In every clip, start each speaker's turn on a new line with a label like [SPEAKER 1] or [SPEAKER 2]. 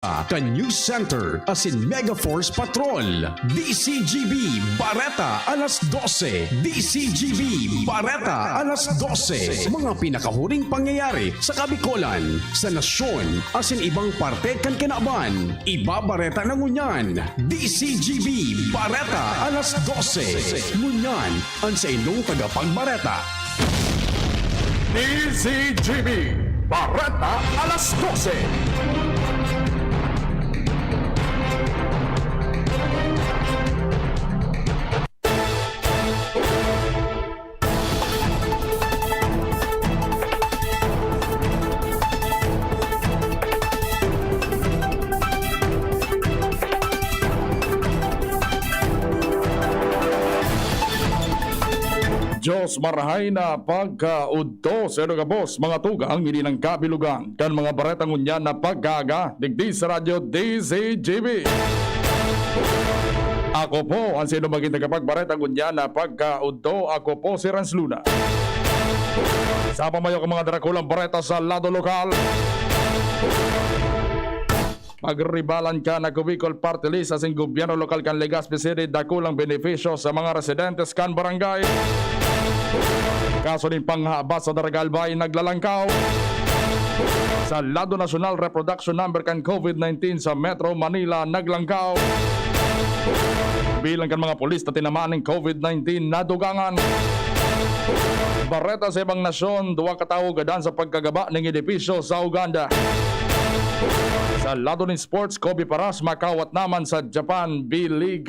[SPEAKER 1] News Center as in Mega Force Patrol. DZGB Bareta alas 12. DZGB Bareta alas 12. Mga pinakahuring pangyayari sa Kabikolan, sa nasyon, as in ibang parte kan kinaban. Iba Bareta na ngunyan. DZGB Bareta alas 12. Ngunyan ang sa inyong tagapagbareta.
[SPEAKER 2] DZGB Bareta alas 12. Diyos marahay na pagkaudto sa boss mga tugang hindi ng kabilugan kan mga baretang unyan na pagkaga digdi sa radyo DZGB. Ako po ang sino maging tagapagbaretang unyan na pagkaudto. Ako po si Renz Luna. Sa pamayo ng mga darakulang bareta sa lado lokal. Pagribalan ka na Bicol Party List as in gobyerno lokal kan Legazpi City dakulang benepisyo sa mga residentes kan barangay. Kaso din panghaba sa Daragalbay naglalangkaw. Sa lado national reproduction number kan COVID-19 sa Metro Manila naglangkaw. Bilang kan mga pulis na tinamaan ng COVID-19 nadugangan. Bareta sa ibang nasyon, duwa katao gadan sa pagkagaba ng edipisyo sa Uganda. Sa lado ng sports, Kobe Paras makawat naman sa Japan B-League.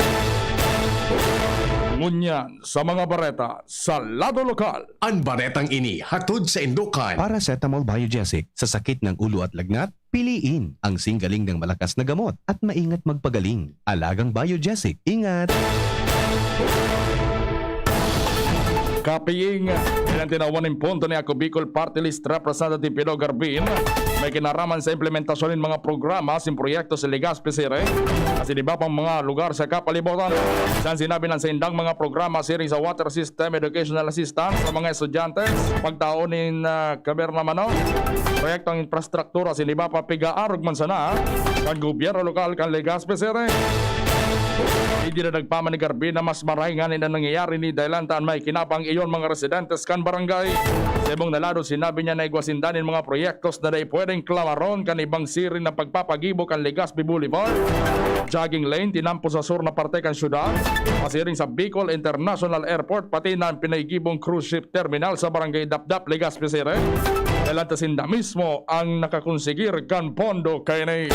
[SPEAKER 2] Ngunyan sa mga bareta sa lado lokal.
[SPEAKER 1] Ang baretang ini hatod sa Indukan.
[SPEAKER 3] Paracetamol Biogesic sa sakit ng ulo at lagnat, piliin ang singgaling ng malakas na gamot at maingat magpagaling. Alagang Biogesic. Ingat!
[SPEAKER 2] Kapiying ilang tinawan ng punto ni ako Bicol Party List Representative Pino Garbin may kinaraman sa implementasyon ng mga programa sin proyekto sa Legazpi City kasi di ba pang mga lugar sa kapalibutan. Saan sinabi ng sa indang mga programa siring sa water system, educational assistance sa mga estudyante, pagtaonin kabernamano, proyektong infrastruktura sin di ba pa pigaarog man sana kan gobyerno lokal kan Legazpi City. Hindi na nagpaman ni Garbin na mas marahinganin na nangyayari ni Dailantan may kinapang iyon mga residentes kan barangay. Sa ibang nalado sinabi niya na igwasindanin mga proyektos na day pwedeng klamaron kan ibang siring na pagpapagibo kan Legazpi Boulevard, jogging lane tinampo sa sur na parte kan syudad, pasiring sa Bicol International Airport pati na pinaigibong cruise ship terminal sa barangay Dapdap, Legazpi City. Dailantasin na mismo ang nakakonsigir kan pondo kay ni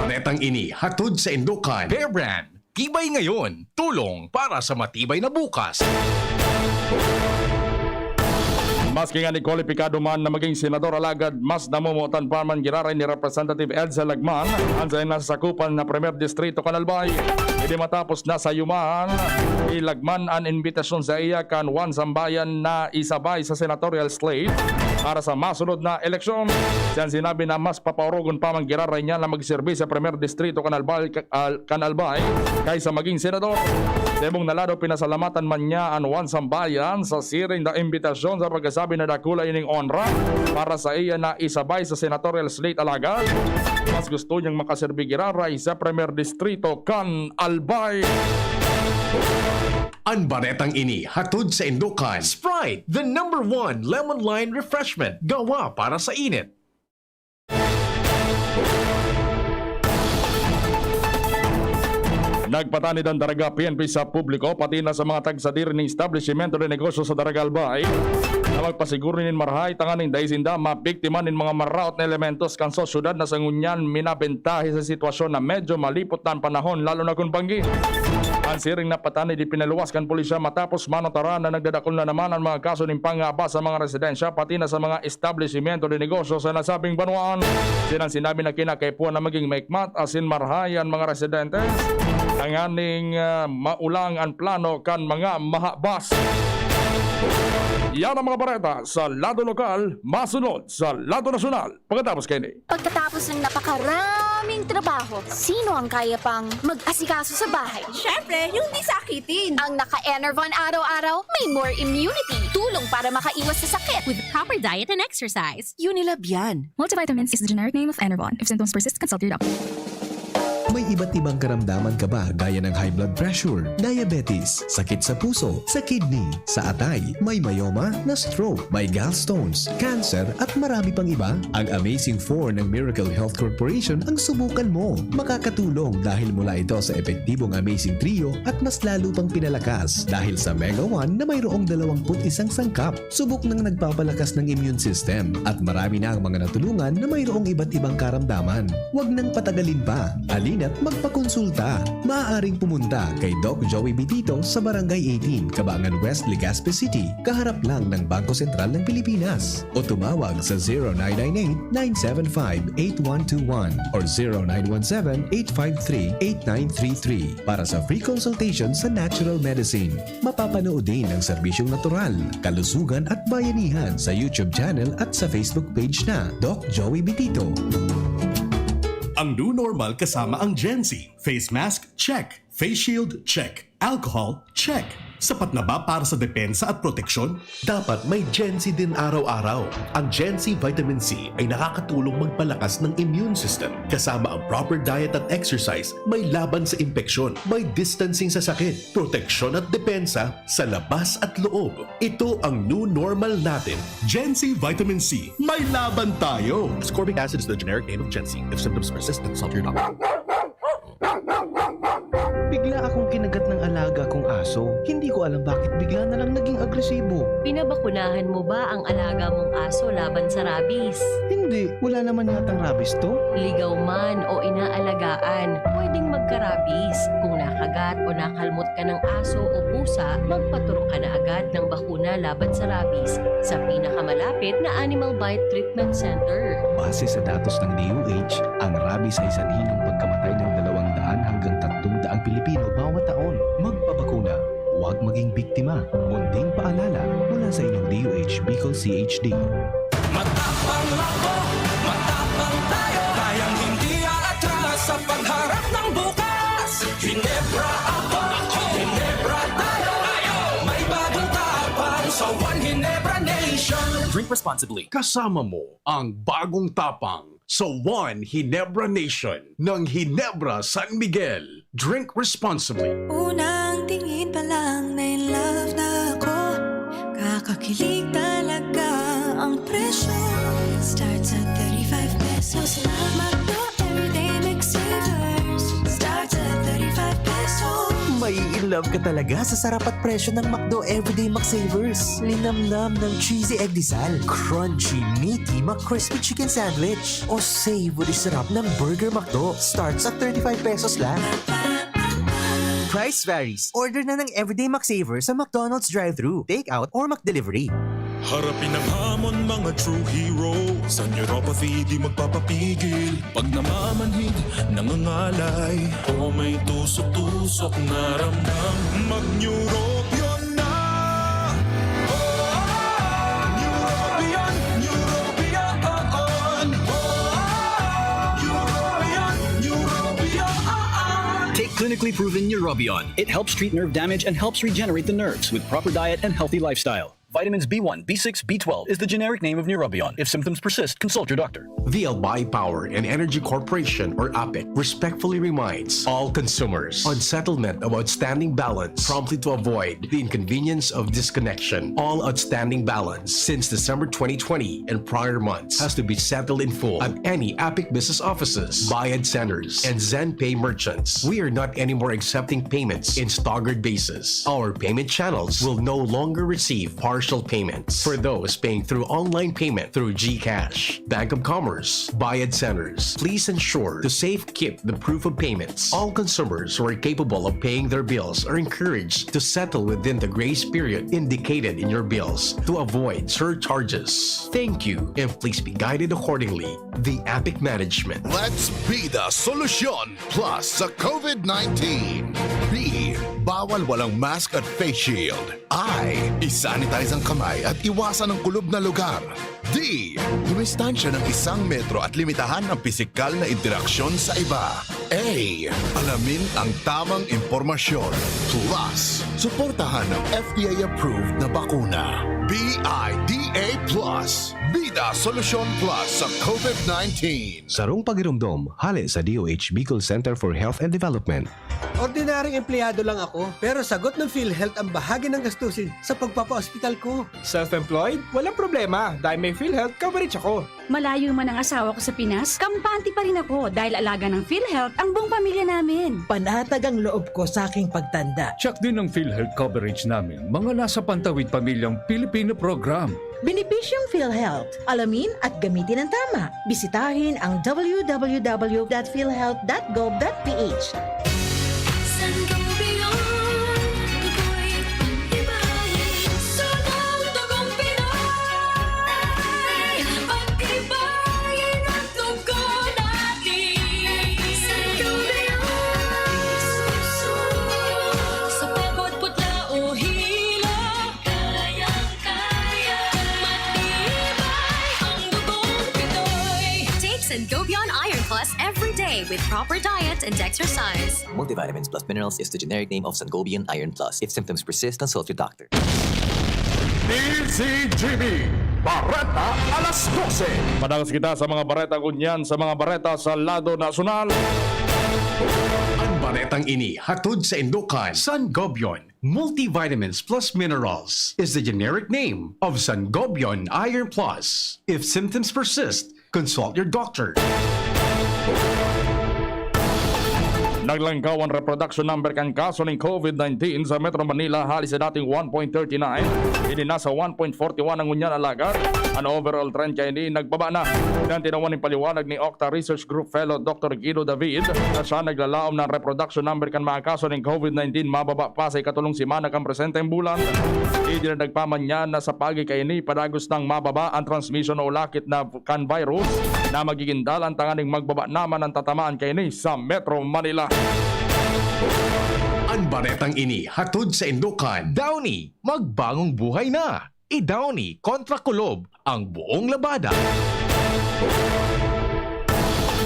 [SPEAKER 1] Baretang ini hatod sa Indukan.
[SPEAKER 4] Bear Brand, tibay ngayon, tulong para sa matibay na bukas.
[SPEAKER 2] Maski nga ni kwalipikado man na maging senador alagad, mas namumutan pa man giraray ni Representative Edsa Lagman ang sa nasasakupan na Premier Distrito Canalbay. Hindi matapos na sa yumahan, ilagman ang invitasyon sa iya kan Juan Sambayan na isabay sa senatorial slate para sa masunod na eleksyon. Siyan sinabi na mas papaurogon pa man giraray niya na magserbi sa Premier Distrito Canalbay kaysa maging senador. Debong nalado pinasalamatan man niya ang Juan Sambayan sa siring na imbitasyon sa pagkasabi na dakula ining onra para sa iya na isabay sa senatorial slate alagad. Mas gusto niyang makaserbi giraray sa Premier Distrito kan Albay.
[SPEAKER 1] Ang baretang ini hatod sa Indukan.
[SPEAKER 4] Sprite, the #1 lemon lime refreshment, gawa para sa init.
[SPEAKER 2] Nagpatanid ang Daraga PNP sa publiko pati na sa mga tagsadir ng establishmento de negosyo sa Daragalbay na magpasiguro nin marahay tanganing daisinda mabiktima nin mga maraot na elementos kan sa syudad na sangunyan minabentahe sa sitwasyon na medyo malipot na ang panahon lalo na kung banggi. Ang siring na patanid ipinaluwas kan pulisya matapos manotaran na nagdadakol na naman ang mga kaso ng pangaba sa mga residensya pati na sa mga establishmento de negosyo sa nasabing banwaan. Sinang sinabi na kinakaipuan na maging maikmat asin marahayan mga residentes ang aning maulang ang plano kan mga mahabas. Yan ang mga bareta sa lado lokal, masunod sa lado nasyonal. Pagkatapos kayo ni.
[SPEAKER 5] Pagkatapos ng napakaraming trabaho, sino ang kaya pang mag-asikaso sa bahay?
[SPEAKER 6] Siyempre, yung di sakitin.
[SPEAKER 5] Ang naka-Enervon araw-araw may more immunity. makakatulong para makaiwas sa sakit.
[SPEAKER 6] With proper diet and exercise.
[SPEAKER 7] Unilab yan.
[SPEAKER 8] Multivitamins is the generic name of Enervon. If symptoms persist, consult your doctor.
[SPEAKER 3] May iba't ibang karamdaman ka ba gaya ng high blood pressure, diabetes, sakit sa puso, sa kidney, sa atay, may myoma, na stroke, may gallstones, cancer at marami pang iba? Ang Amazing 4 ng Miracle Health Corporation ang subukan mo. Makakatulong dahil mula ito sa epektibong Amazing Trio at mas lalo pang pinalakas dahil sa Mega 1 na mayroong 21 sangkap. Subok ng nagpapalakas ng immune system at marami na ang mga natulungan na mayroong iba't ibang karamdaman. Huwag nang patagalin pa. At magpakonsulta. Maaaring pumunta kay Doc Joey Bitito sa Barangay 18, Cabangan West, Legazpi City, kaharap lang ng Bangko Sentral ng Pilipinas. O tumawag sa 0998-975-8121 or 0917-853-8933 para sa free consultation sa natural medicine. Mapapanood din ang serbisyong natural, kalusugan at bayanihan sa YouTube channel at sa Facebook page na Doc Joey Bitito.
[SPEAKER 9] Ang new normal kasama ang Gen Z. Face mask, check. Face shield, check. Alcohol, check. Sapat na ba para sa depensa at proteksyon?
[SPEAKER 4] Dapat may Gen Z din araw-araw. Ang Gen Z Vitamin C ay nakakatulong magpalakas ng immune system. Kasama ang proper diet at exercise, may laban sa impeksyon, may distancing sa sakit, proteksyon at depensa sa labas at loob. Ito ang new normal natin.
[SPEAKER 9] Gen Z Vitamin C. May laban tayo!
[SPEAKER 4] Ascorbic acid is the generic name of Gen Z. If symptoms persist, consult your doctor.
[SPEAKER 3] Bigla akong kinagat ng alaga kong aso. Hindi ko alam bakit bigla na lang naging agresibo.
[SPEAKER 6] Pinabakunahan mo ba ang alaga mong aso laban sa rabies?
[SPEAKER 3] Hindi, wala naman yatang rabies to.
[SPEAKER 6] Ligaw man o inaalagaan, pwedeng magka-rabies. Kung nakagat o nakalmot ka ng aso o pusa, magpaturok ka na agad ng bakuna laban sa rabies sa pinakamalapit na Animal Bite Treatment Center.
[SPEAKER 3] Base sa datos ng DOH, ang rabies ay sanhi ng pagkamatay ng 200 hanggang 300 Pilipino bawat taon. Magpabakuna, huwag maging biktima. Munding paalala mula sa inyong DOH Bicol CHD.
[SPEAKER 10] Matapang ako, matapang tayo, kayang hindi aatras sa pagharap ng bukas. Ginebra ako, Ginebra tayo, may bagong tapang sa One Ginebra Nation.
[SPEAKER 1] Drink responsibly. Kasama mo ang bagong tapang sa One Ginebra Nation ng Ginebra San Miguel. Drink responsibly.
[SPEAKER 11] Unang tingin pa lang na in love na ako. Kakakilig talaga ang presyo. Starts at 35 pesos lang. Magdo everyday McSavers. Starts at 35 pesos.
[SPEAKER 7] May in love ka talaga sa sarap at presyo ng McDo Everyday McSavers. Linamnam ng cheesy egg disal, crunchy, meaty McCrispy chicken sandwich, o savory sarap ng Burger McDo. Starts at 35 pesos lang. Price varies. Order na ng Everyday McSavers sa McDonald's drive-thru, take-out, or McDelivery.
[SPEAKER 10] Harapin ang hamon, mga true hero. Sa neuropathy di magpapapigil. Pag namamanhid, nangangalay, o may tusok-tusok na ramdam, mag-neurobion na. Neurobion, Neurobion. Neurobion.
[SPEAKER 12] Take clinically proven Neurobion. It helps treat nerve damage and helps regenerate the nerves with proper diet and healthy lifestyle. Vitamins B1, B6, B12 is the generic name of Neurobion. If symptoms persist, consult your doctor.
[SPEAKER 4] The Albay Power and Energy Corporation, or APEC, respectfully reminds all consumers on settlement of outstanding balance promptly to avoid the inconvenience of disconnection. All outstanding balance since December 2020 and prior months has to be settled in full at any APEC business offices, Bayad centers, and ZenPay merchants. We are not anymore accepting payments in staggered basis. Our payment channels will no longer receive partial payments for those paying through online payment through GCash, Bank of Commerce, Bayad centers. Please ensure to safe keep the proof of payments. All consumers who are capable of paying their bills are encouraged to settle within the grace period indicated in your bills to avoid surcharges. Thank you, and please be guided accordingly. The APIC Management.
[SPEAKER 13] Let's be the solution plus sa COVID-19. B. Bawal walang mask at face shield. I. Isanitize ang kamay at iwasan ang kulob na lugar. D. Dumistansya ng 1 metro at limitahan ang pisikal na interaksyon sa iba. A. Alamin ang tamang impormasyon. Plus, suportahan ng FDA-approved na bakuna. BIDA Plus. Bida Solusyon Plus sa COVID-19.
[SPEAKER 3] Sarong pagirumdom, hali sa DOH Bicol Center for Health and Development.
[SPEAKER 14] Ordinaryong empleyado lang ako, pero sagot ng PhilHealth ang bahagi ng gastusin sa pagpapa-hospital ko.
[SPEAKER 15] Self-employed? Walang problema dahil may PhilHealth coverage ako.
[SPEAKER 16] Malayo man ang asawa ko sa Pinas, kampante pa rin ako dahil alaga ng PhilHealth ang buong pamilya namin.
[SPEAKER 17] Panatag ang loob ko sa aking pagtanda.
[SPEAKER 18] Check din ang PhilHealth coverage namin, mga nasa pantawid pamilyang Pilipino program.
[SPEAKER 17] Benepisyong PhilHealth. Alamin at gamitin ng tama. Bisitahin ang www.philhealth.gov.ph.
[SPEAKER 19] Sangobion Iron Plus every day with proper diet and exercise.
[SPEAKER 20] Multivitamins plus minerals is the generic name of Sangobion Iron Plus. If symptoms persist, consult your doctor.
[SPEAKER 2] DZGB Bareta alas 12. Madalas kita sa mga Bareta kunyan sa mga Bareta sa lado nasyonal.
[SPEAKER 4] Ang baretang ini hatod sa Indukan. Sangobion Multivitamins plus Minerals is the generic name of Sangobion Iron Plus. If symptoms persist, consult your doctor.
[SPEAKER 2] Naglangkaw ang reproduction number kan kaso ng COVID-19 sa Metro Manila halis sa dating 1.39. Ini nasa 1.41 ang unyan alagar. Ang overall trend kaya ini nagbaba na. Yan tinawan ng paliwanag ni Octa Research Group Fellow Dr. Guido David na siya naglalaom ng reproduction number kan mga kaso ng COVID-19 mababa pa sa ikatulong simana kan presenteng bulan. Idinadagpaman niya na sa pagi kaya ini padagos ng mababa ang transmission o lakit na kan virus na magiging dalan tanganing magbaba naman ang tatamaan kaya ini sa Metro Manila.
[SPEAKER 4] Ang baretang ini hatod sa Indukan. Downy, magbagong buhay na. I-Downy kontra kulob ang buong labada.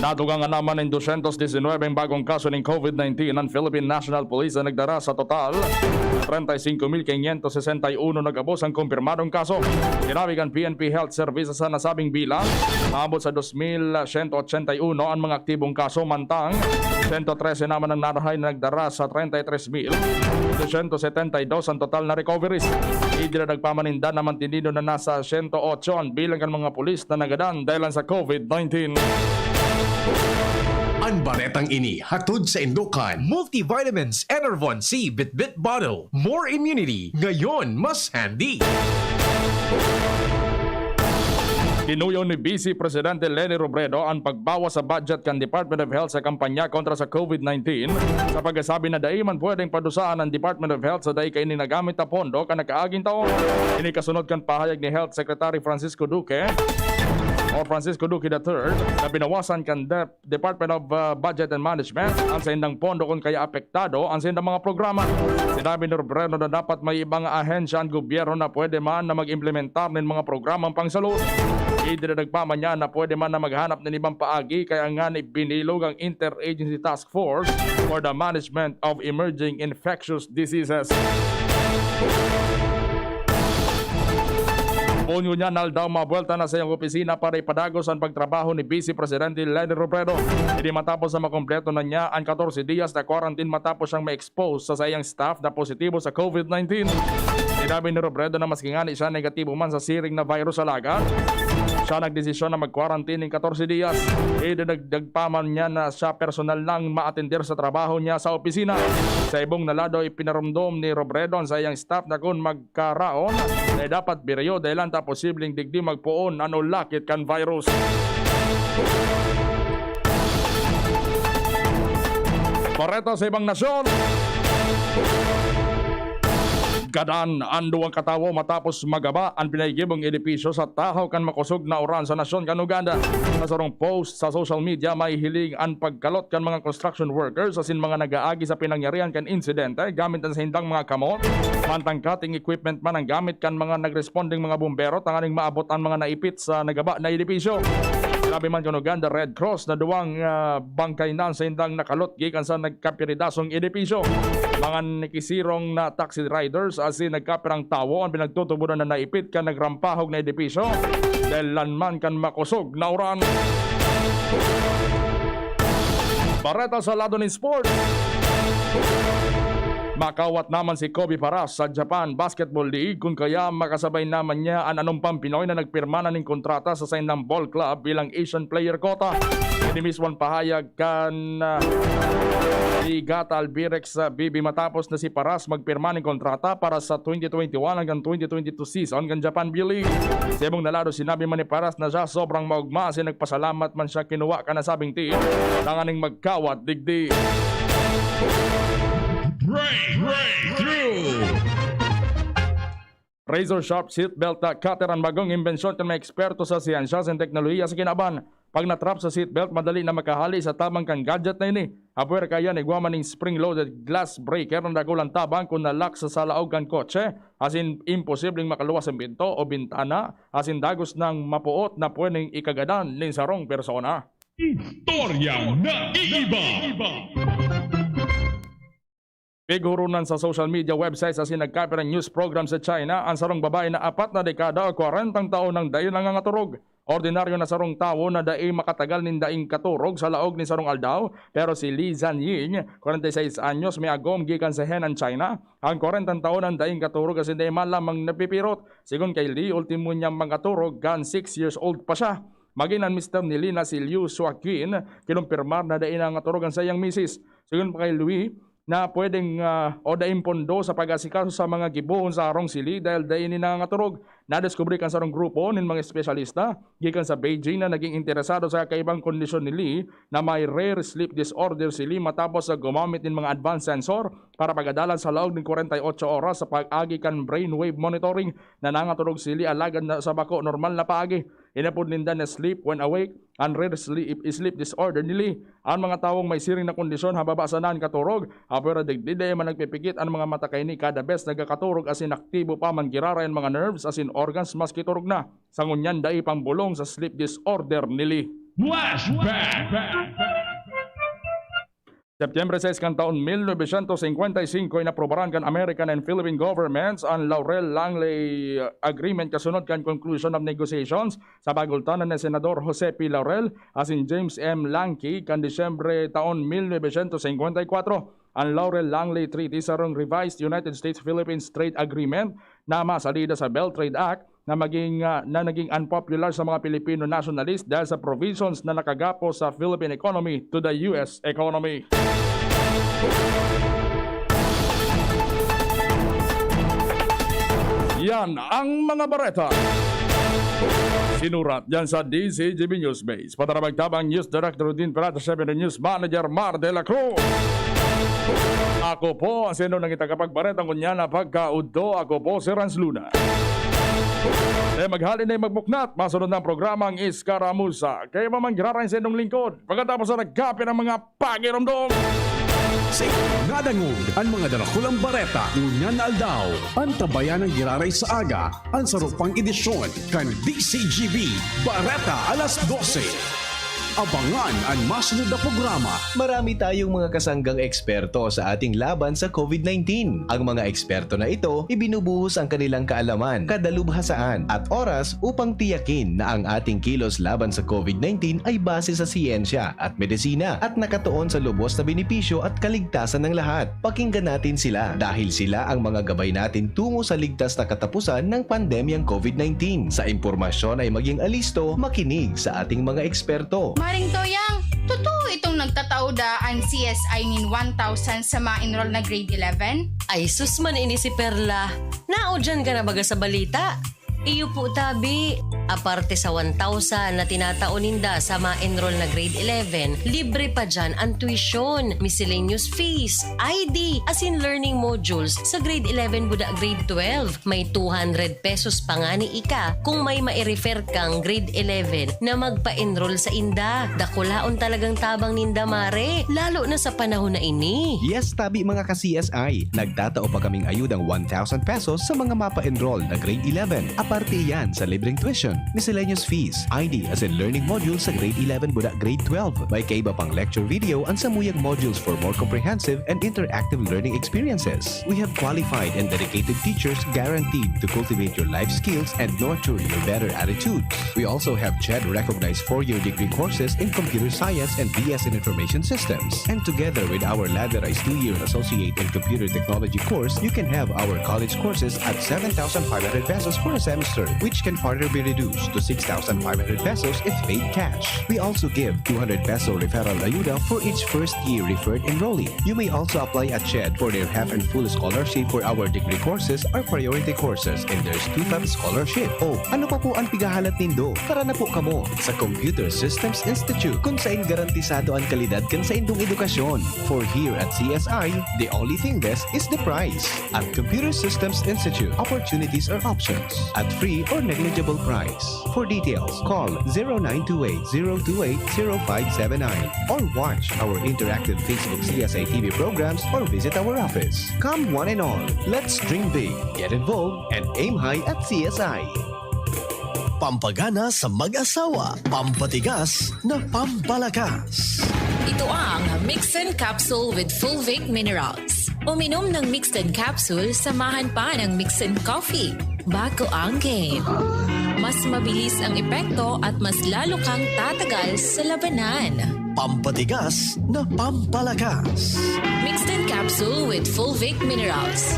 [SPEAKER 2] Natugang naman ng 219 bagong kaso ng COVID-19 ng Philippine National Police na nagdara sa total 35,561 nag-abos ang kumpirmadong kaso. Tinawigan PNP Health Services sa nasabing bilang, maabot sa 2,181 ang mga aktibong kaso, mantang 113 naman ang narahay na nagdara sa 33,272 ang total na recoveries. Idinadagpamanindan naman tinido na nasa 108 ang bilang ng mga pulis na nagadan dahil sa COVID-19.
[SPEAKER 4] Ang baretang ini hatod sa Indukan. Multivitamins Enervon C Bit-Bit Bottle. More immunity. Ngayon mas handy.
[SPEAKER 2] Tinuyo ni Vice Presidente Leni Robredo ang pagbawas sa budget kan Department of Health sa kampanya kontra sa COVID-19 sa pagkasabi na daiman pwedeng padusaan ng Department of Health sa dahi kay nagamit na pondo kan nakaaging taon. Ini kasunod kan pahayag ni Health Secretary Francisco Duque III na binawasan kan Department of Budget and Management ang sa indang pondo kung kaya apektado ang sa indang mga programa. Sinabi ni Robredo na dapat may ibang ahensya ang gobyerno na pwede man na mag-implementar ng mga programang pangsalud. Idinadagpaman niya na pwede man na maghanap ng ibang paagi kaya nga binilog ang Interagency Task Force for the Management of Emerging Infectious Diseases. Punyo niya daw mabuelta na sa iyong opisina para ipadagos ang pagtrabaho ni Vice Presidente Leni Robredo. Hindi matapos na makompleto na niya ang 14 dias na quarantine matapos siyang ma-expose sa iyang staff na positibo sa COVID-19. Sinabi ni Robredo na maski nga siya negatibo man sa siring na virus sa lagat, siya nagdesisyon na mag-quarantine ng 14 dias. Idinagdagpaman niya na siya personal lang ma-atender sa trabaho niya sa opisina. Sa ibong nalado, ipinarumdom ni Robredo sa iyang staff na kung magkaraon na dapat birayo dahil ang posibleng digdi magpuon ano lakit kan virus. Bareta sa ibang nasyon. Gadan ang duwang katawo matapos magaba ang pinaigibong edipisyo sa tahaw kan makusog na oran sa nasyon kan Uganda. Sa sarong post sa social media may hiling ang pagkalot kan mga construction workers asin mga nagaagi sa pinangyarihan kan insidente gamit ang sa hindang mga kamot. Mantang cutting equipment man ang gamit kan mga nagresponding mga bumbero tanganing maabot ang mga naipit sa nagaba na edipisyo. Sinabi man kan Uganda Red Cross na duwang bangkay na sa hindang nakalot gikan sa nagkapiridasong edipisyo. Mga nikisirong na taxi riders asin nagkapirang tawo ang pinagtutubunan na naipit kan nagrampahog na edipisyo dahil lanman kan makusog na uran. Bareta sa lado ng sport. Makawat naman si Kobe Paras sa Japan Basketball League kung kaya makasabay naman niya ang anumpang Pinoy na nagpirma na ng kontrata sa Sainam Ball Club bilang Asian Player Quota. Inimiswan pahayag kan si Gata Albirex sa BB matapos na si Paras magpirma ng kontrata para sa 2021 hanggang 2022 season kan Japan B-League. Sa ibang nalado sinabi man ni Paras na siya sobrang maugma kasi nagpasalamat man siya kinuha ka na sabing team tanganing magkawat digdi. Razor sharp seatbelt na cutter ang bagong imbensyon ng mga eksperto sa siyensya at teknolohiya sa kinaban. Pag natrap sa seatbelt, madali na makahali sa tamang kang gadget na ini. Apuer kaya nigwaman ng spring-loaded glass breaker na dagulang tabang kung nalock sa salaog kang kotse. Asin imposibleng makaluwas ang binto o bintana. Asin dagos ng mapuot na pwedeng ikagadan ng sarong persona.
[SPEAKER 1] Istoryang naiiba.
[SPEAKER 2] Pigurunan sa social media websites as nagkapir ng news program sa China ang sarong babae na 4 na dekada o 40 taon ng dayon nangangaturog. Ordinaryo na sarong tawo na daing makatagal nin daing katurog sa laog ni sarong aldaw pero si Li Zanying, 46 anyos, may agom gikan sa Henan, China. Ang 40 taon ng daing katurog kasi daing malamang napipirot. Sigon kay Li, ultimo niyang mangaturog kan 6 years old pa siya. Maginan Mr. ni Li na si Liu Suakin, kinumpirmar na daing nangaturogan sa iyang misis. Sigon pa kay Louis, na pwedeng o daing pondo sa pag-asikaso sa mga gibuhon sa arong sili dahil daing ninangaturog. Nadiskubre kan sarong grupo ng mga espesyalista gikan sa Beijing na naging interesado sa kaibang kondisyon ni Lee na may rare sleep disorder si Lee matapos sa gumamit ng mga advanced sensor para pagadalan sa loob ng 48 oras sa pag-agi kan brainwave monitoring. Nanangaturog si Lee alagad na sa bako normal na paagi. Inapod ninda na sleep when awake and rare sleep disorder ni Lee. Ang mga tawong may siring na kondisyon hababa sa nan katurog pero digdiday man nagpipikit ang mga mata kay ni kada best nagakaturog asin aktibo pa man girara ang mga nerves asin organs maski turog na. Sangunyan dai pangbulong sa sleep disorder ni Lee.
[SPEAKER 1] Flashback.
[SPEAKER 2] September 6 kan taon 1955 ay naprobaran kan American and Philippine governments ang Laurel Langley Agreement kasunod kan conclusion of negotiations sa bagultanan ni Senador Jose P. Laurel asin James M. Lanky kan Disyembre taon 1954. Ang Laurel Langley Treaty sarong revised United States-Philippines Trade Agreement na masalida sa Bell Trade Act na naging unpopular sa mga Pilipino nationalists dahil sa provisions na nakagapo sa Philippine economy to the US economy. Yan ang mga bareta. Sinurat yan sa DZGB News Base. Patarabagtabang News Director din Parata 7 News Manager Mar de la Cruz. Ako po ang sino nang itagapagbaretang kunya na pagkaudto. Ako po si Renz Luna. Maghalin na magbuknat. Masunod ng programang ISKARAMUSA. Kaya mamanggiraran sa inyong lingkod. Pagkatapos na nagkapin ang mga pagiromdom.
[SPEAKER 1] Sa nadangog ang mga dalakulang bareta ngunyan aldaw. Ang tabayan ng giraray sa aga. Ang sarupang edisyon kan DZGB Bareta alas 12. Abangan ang masunod na programa.
[SPEAKER 3] Marami tayong mga kasanggang eksperto sa ating laban sa COVID-19. Ang mga eksperto na ito, ibinubuhos ang kanilang kaalaman, kadalubhasaan at oras upang tiyakin na ang ating kilos laban sa COVID-19 ay base sa siyensya at medisina at nakatuon sa lubos na benepisyo at kaligtasan ng lahat. Pakinggan natin sila dahil sila ang mga gabay natin tungo sa ligtas na katapusan ng pandemyang COVID-19. Sa impormasyon ay maging alisto, makinig sa ating mga eksperto.
[SPEAKER 21] Maring Toyang, totoo itong nagtatauda ang CSI nin 1,000 sa mga enroll na grade 11?
[SPEAKER 6] Ay sus man ini si Perla. Nao dyan ka na baga sa balita? Iyo po tabi. Aparte sa 1,000 na tinataon ninda sa ma-enroll na grade 11, libre pa dyan ang tuition, miscellaneous fees, ID, as in learning modules sa grade 11 buda grade 12. May 200 pesos pa nga ni Ika kung may mai-refer kang grade 11 na magpa-enroll sa inda. Dakulaon talagang tabang ninda mare, lalo na sa panahon na ini.
[SPEAKER 3] Yes, tabi mga ka-CSI. Nagtatao pa kaming ayudang 1,000 pesos sa mga mapa-enroll na grade 11. Aparte yan sa libreng tuition, miscellaneous fees, ID as in learning modules sa grade 11 buda grade 12. May kaiba pang lecture video ang samuyang modules for more comprehensive and interactive learning experiences. We have qualified and dedicated teachers guaranteed to cultivate your life skills and nurture your better attitudes. We also have CHED-recognized 4-year degree courses in computer science and BS in information systems. And together with our ladderized 2-year associate in computer technology course, you can have our college courses at 7,500 pesos for a semester, which can further be reduced to 6,500 pesos if paid cash. We also give 200 peso referral ayuda for each first-year referred enrollee. You may also apply at CHED for their half and full scholarship for our degree courses or priority courses, and there's 2-time scholarship. Oh, ano pa po ang pigahalat nindo? Tara na po kamo sa Computer Systems Institute kung saan garantisado ang kalidad kan sa indong edukasyon. For here at CSI, the only thing best is the price. At Computer Systems Institute, opportunities are options at free or negligible price. For details, call 0928-028-0579 or watch our interactive Facebook CSI TV programs or visit our office. Come one and all, let's dream big, get involved, and aim high at CSI.
[SPEAKER 5] Pampagana sa mag-asawa, pampatigas na pampalakas.
[SPEAKER 22] Ito ang Mixed Capsule with Fulvic Minerals. Uminom ng Mixed Capsule, samahan pa ng Mixed Coffee. Bago ang game. Mas mabilis ang epekto at mas lalo kang tatagal sa labanan.
[SPEAKER 5] Pampatigas na pampalakas.
[SPEAKER 22] Mixed Capsule with Fulvic Minerals.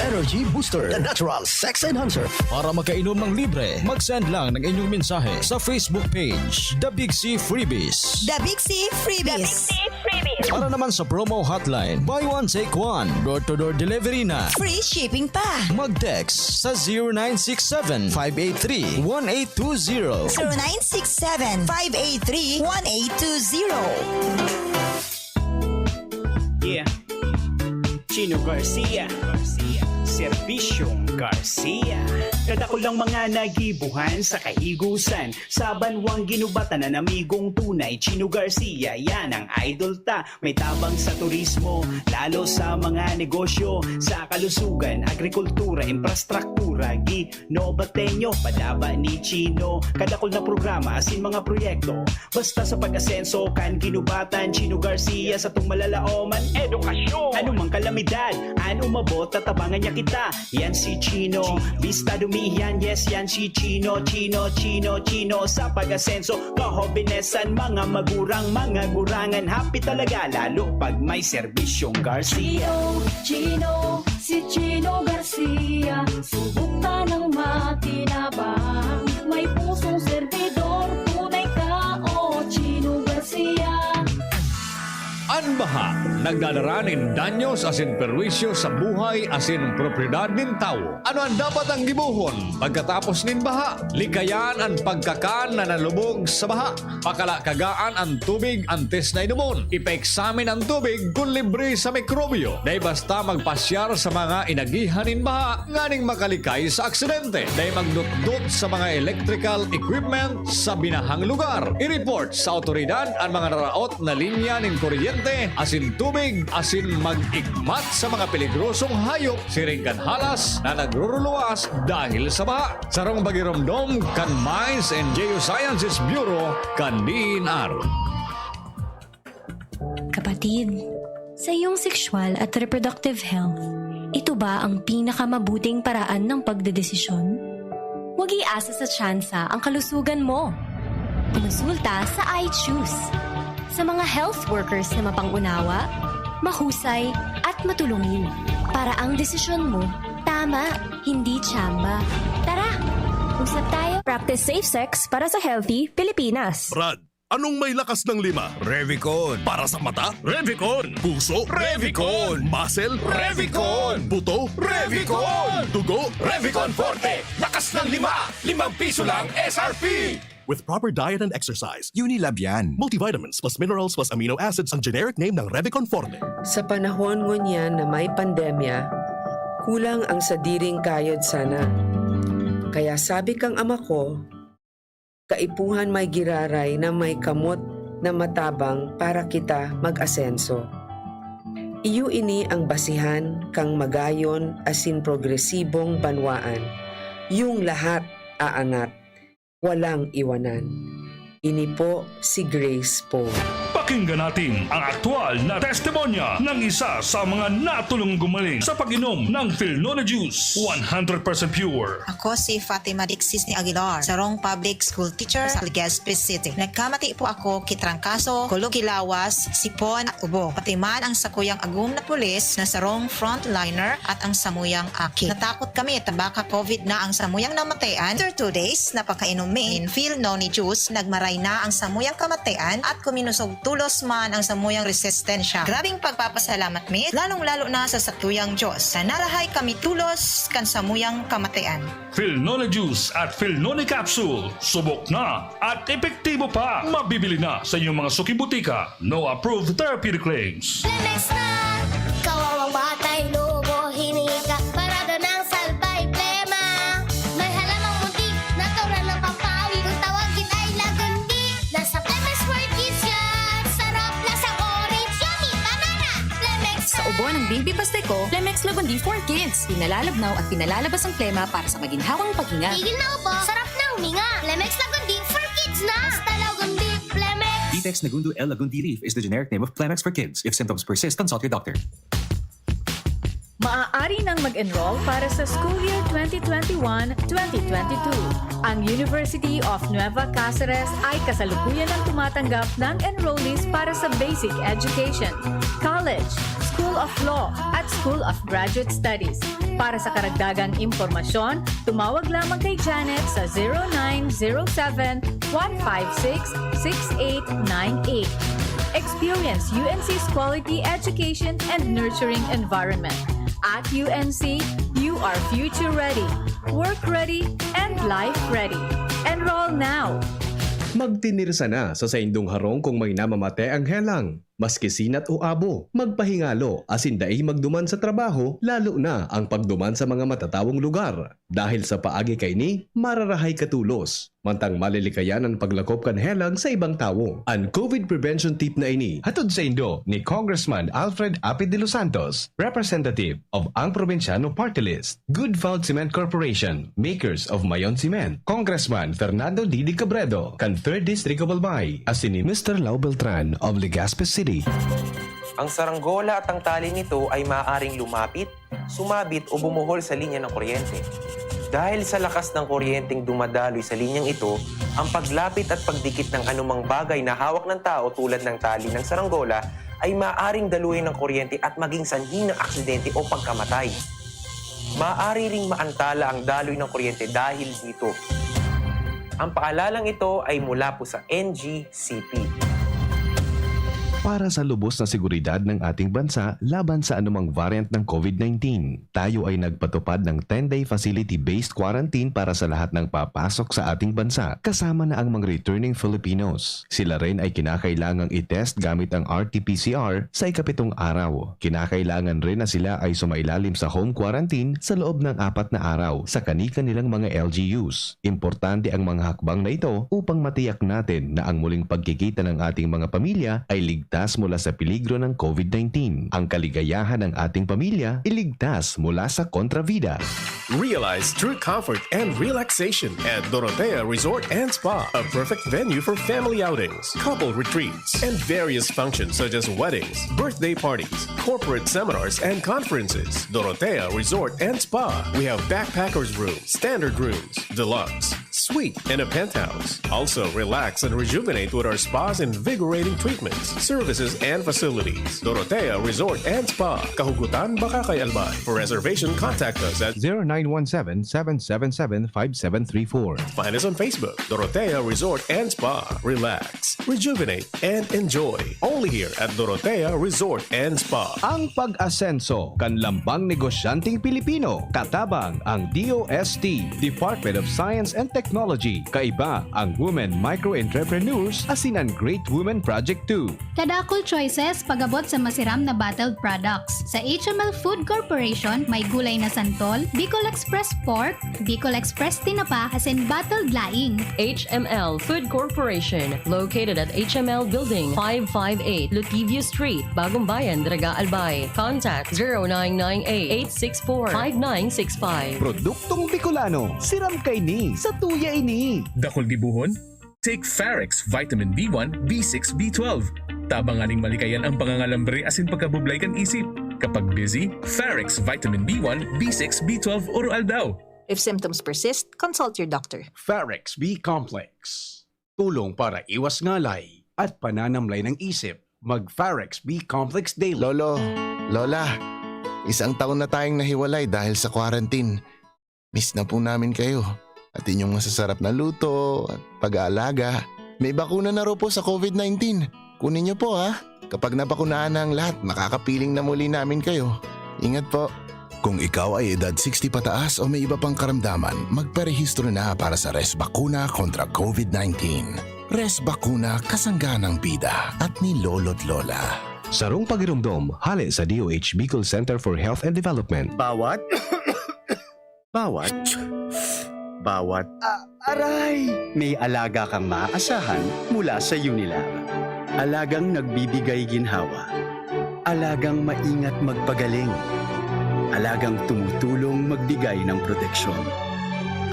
[SPEAKER 5] Energy Booster, the natural sex enhancer.
[SPEAKER 23] Para makainom ng libre, mag-send lang ng inyong mensahe sa Facebook page, The Big C Freebies.
[SPEAKER 24] The Big C Freebies. The Big C Freebies.
[SPEAKER 23] Para naman sa promo hotline, buy one take one, door-to-door delivery na.
[SPEAKER 24] Free shipping pa.
[SPEAKER 23] Mag-text sa 0967-583-1820.
[SPEAKER 24] 0967-583-1820.
[SPEAKER 25] Yeah. Chino Garcia. Serbisyong Garcia. Kadako lang mga nagibuhan sa kahigusan, sa banwang ginubatan na namigong tunay. Chino Garcia, yan ang idol ta. May tabang sa turismo, lalo sa mga negosyo, sa kalusugan, agrikultura, infrastruktura. Ginobatenyo, padaba ni Chino. Kadakol na programa, asin mga proyekto. Basta sa pag-asenso, kan ginubatan. Chino Garcia sa tung malalaoman, edukasyon. Anumang kalamidad, an umabot, tatabangan niya kita. Yan si Chino, bista dumihan, yes yan si Chino. Chino sa pag-asenso, kahobinesan, mga magurang, mga gurangan. Happy talaga, lalo pag may serbisyong Garcia.
[SPEAKER 26] Chino, si Chino Garcia, subukta ng matinabang. May pusong servidor, tunay ka, oh Chino Garcia.
[SPEAKER 18] Anbaha, nagdadaranin danyos asin perwisyo sa buhay asin propriedad nin tao. Ano ang dapat ang gibuhon pagkatapos nin baha? Likayan ang pagkakan na nalubog sa baha. Pakalakagaan ang tubig antes na inumon. Ipa-examine ang tubig kung libre sa mikrobyo. Dahil basta magpasyar sa mga inagihan nin baha, nganing makalikay sa aksidente. Dahil magdutdut sa mga electrical equipment sa binahang lugar. I-report sa otoridad ang mga naraot na linya nin kuryente, asin tubig, asin mag-igmat sa mga peligrosong hayop, siringkan halas na nagruruluwas dahil sa baha. Sarong bagiromdom kan Mines and Geosciences Bureau kan DNR.
[SPEAKER 27] Kapatid, sa iyong sexual at reproductive health, ito ba ang pinakamabuting paraan ng pagdedesisyon? Huwag iasa sa tsansa ang kalusugan mo. Konsulta sa iChoose. Sa mga health workers na mapangunawa, mahusay at matulungin para ang desisyon mo tama, hindi tsamba. Tara, usap tayo.
[SPEAKER 28] Practice safe sex para sa healthy Pilipinas.
[SPEAKER 9] Brad, anong may lakas ng 5? Revicon. Para sa mata? Revicon. Puso? Revicon. Muscle? Revicon. Buto? Revicon. Dugo? Revicon Forte. Lakas ng 5 piso lang SRP! With proper diet and exercise, Unilab yan. Multivitamins plus minerals plus amino acids ang generic name ng Revicon Forte.
[SPEAKER 7] Sa panahon ngunyan na may pandemya, kulang ang sadiring kayod sana. Kaya sabi kang ama ko, kaipuhan may giraray na may kamot na matabang para kita mag-asenso. Iyo ini ang basihan kang magayon asin progresibong banwaan. Yung lahat aangat, walang iwanan. Ini po si Grace po.
[SPEAKER 8] Pakinggan natin ang aktual na testimonya ng isa sa mga natulong gumaling sa pag-inom ng Philnona Juice. 100% pure.
[SPEAKER 24] Ako si Fatima Dixis ni Aguilar, sarong public school teacher sa Legazpi City. Nagkamati po ako kitrangkaso, kulugilawas, sipon at ubo. Pati man ang sakuyang agum na pulis na sarong frontliner at ang samuyang aki. Natakot kami tabaka COVID na ang samuyang namatayan. After 2 days, napakainom min Philnona Juice, nagmaray na ang samuyang kamatayan at kuminusog tulos man ang samuyang resistensya. Grabing pagpapasalamat mi, lalong-lalo na sa satuyang Diyos. Na narahay kami tulos kan samuyang kamatayan.
[SPEAKER 8] Philnona Juice at Philnona Capsule. Subok na at epektibo pa. Mabibili na sa inyong mga suki-butika. No approved therapeutic claims.
[SPEAKER 10] Lemex na! Kawawang batay, lobo, hinika. Parado ng salbay, plema. May halamang muntik, natural ng pampawi. Kung tawagin ay lagundi. Nasa Lemex World Kids yan. Sarap, lasang orange, yummy, banana. Lemex na!
[SPEAKER 22] Sa ubo ng baby pasteko, Lemex Lagundi for Kids. Pinalalabnaw at pinalalabas ang plema para sa maginhawang paghinga.
[SPEAKER 10] Tigil na upo, sarap na huminga. Lemex Lagundi for Kids na! Basta Lagundi, Lemex.
[SPEAKER 11] Detex Nagundu L. Lagundi Leaf is the generic name of Plemex for kids. If symptoms persist, consult your doctor.
[SPEAKER 12] Maaari nang mag-enroll para sa school year 2021-2022. Ang University of Nueva Cáceres ay kasalukuyan ang tumatanggap ng enrollees para sa basic education, college, School of Law, at School of Graduate Studies. Para sa karagdagang impormasyon, tumawag lamang kay Janet sa 0907-156-6898. Experience UNC's quality education and nurturing environment. At UNC, you are future ready, work ready, and life ready. Enroll now!
[SPEAKER 3] Magtinirsa na sa saindong harong kung may namamate ang helang. Maski sinat o abo, magpahingalo asin dai magduman sa trabaho, lalo na ang pagduman sa mga matatawong lugar. Dahil sa paagi kay ni, mararahay katulos. Mantang malilikayan ang paglakop kan helang sa ibang tao. Ang COVID prevention tip na ini, hatod sa Indo ni Congressman Alfred Apid de los Santos, representative of ang Provinciano Party List, Good Found Cement Corporation, makers of Mayon Cement, Congressman Fernando Didi Cabredo, kan 3rd District of Albay, asin ni Mr. Lau Beltran of Legazpi City.
[SPEAKER 13] Ang saranggola at ang tali nito ay maaaring lumapit, sumabit o bumuhol sa linya ng kuryente. Dahil sa lakas ng kuryenteng dumadaloy sa linyang ito, ang paglapit at pagdikit ng anumang bagay na hawak ng tao tulad ng tali ng saranggola ay maaaring daluyin ng kuryente at maging sanhi ng aksidente o pagkamatay. Maaari ring maantala ang daloy ng kuryente dahil dito. Ang paalalang ito ay mula po sa NGCP.
[SPEAKER 3] Para sa lubos na seguridad ng ating bansa laban sa anumang variant ng COVID-19, tayo ay nagpatupad ng 10-day facility-based quarantine para sa lahat ng papasok sa ating bansa, kasama na ang mga returning Filipinos. Sila rin ay kinakailangang i-test gamit ang RT-PCR sa ikapitong araw. Kinakailangan rin na sila ay sumailalim sa home quarantine sa loob ng 4 na araw sa kani-kanilang mga LGUs. Importante ang mga hakbang na ito upang matiyak natin na ang muling pagkikita ng ating mga pamilya ay ligtas mula sa peligro ng COVID-19. Ang kaligayahan ng ating pamilya iligtas mula sa kontravida.
[SPEAKER 4] Realize true comfort and relaxation at Dorotea Resort and Spa, a perfect venue for family outings, couple retreats, and various functions such as weddings, birthday parties, corporate seminars, and conferences. Dorotea Resort and Spa. We have backpackers rooms, standard rooms, deluxe, suite, and a penthouse. Also, relax and rejuvenate with our spas and invigorating treatments, services, and facilities. Dorotea Resort and Spa, Kahugutan, Bakakay, Albay. For reservation, contact us at
[SPEAKER 3] 0917-777-5734.
[SPEAKER 4] Find us on Facebook, Dorotea Resort and Spa. Relax, rejuvenate, and enjoy. Only here at Dorotea Resort and Spa.
[SPEAKER 23] Ang pag-asenso, kanlambang negosyanteng Pilipino, katabang ang DOST, Department of Science and Technology, kaiba ang Women Micro-Entrepreneurs, asin ang Great Women Project 2.
[SPEAKER 1] Kadakol choices pagabot sa masiram na bottled products. Sa HML Food Corporation, may gulay na santol, Bicol Express Pork, Bicol Express Tinapa, asin bottled laing.
[SPEAKER 6] HML Food Corporation, located at HML Building 558, Lutivio Street, Bagong Bayan, Daraga, Albay. Contact 0998-864-5965.
[SPEAKER 23] Produktong Bicolano, siram kay ni, sa tuya ini.
[SPEAKER 2] Dakol gibuhon? Take Farex Vitamin B1, B6, B12. Tabanganing malikayan ang pangangalambre asin pagkabublay kan isip. Kapag busy, Farex Vitamin B1, B6, B12 oral daw.
[SPEAKER 14] If symptoms persist, consult your doctor.
[SPEAKER 4] Farex B Complex. Tulong para iwas ngalay at pananamlay ng isip. Mag-Farex B Complex Daily.
[SPEAKER 15] Lolo, Lola, isang taon na tayong nahiwalay dahil sa quarantine. Miss na po namin kayo. At inyong masasarap na luto at pag-aalaga. May bakuna na raw po sa COVID-19. Kunin niyo po ha. Kapag nabakunaan na ang lahat, makakapiling na muli namin kayo. Ingat po. Kung ikaw ay edad 60 pataas o may iba pang karamdaman, magparehistro na para sa Res Bakuna kontra COVID-19. Res Bakuna, kasangganang bida at ni Lolo't Lola.
[SPEAKER 3] Sarong pagirumdom, hali sa DOH Bicol Center for Health and Development.
[SPEAKER 16] Bawat aray! May alaga kang maaasahan mula sa Unilab. Alagang nagbibigay ginhawa. Alagang maingat magpagaling. Alagang tumutulong magbigay ng proteksyon.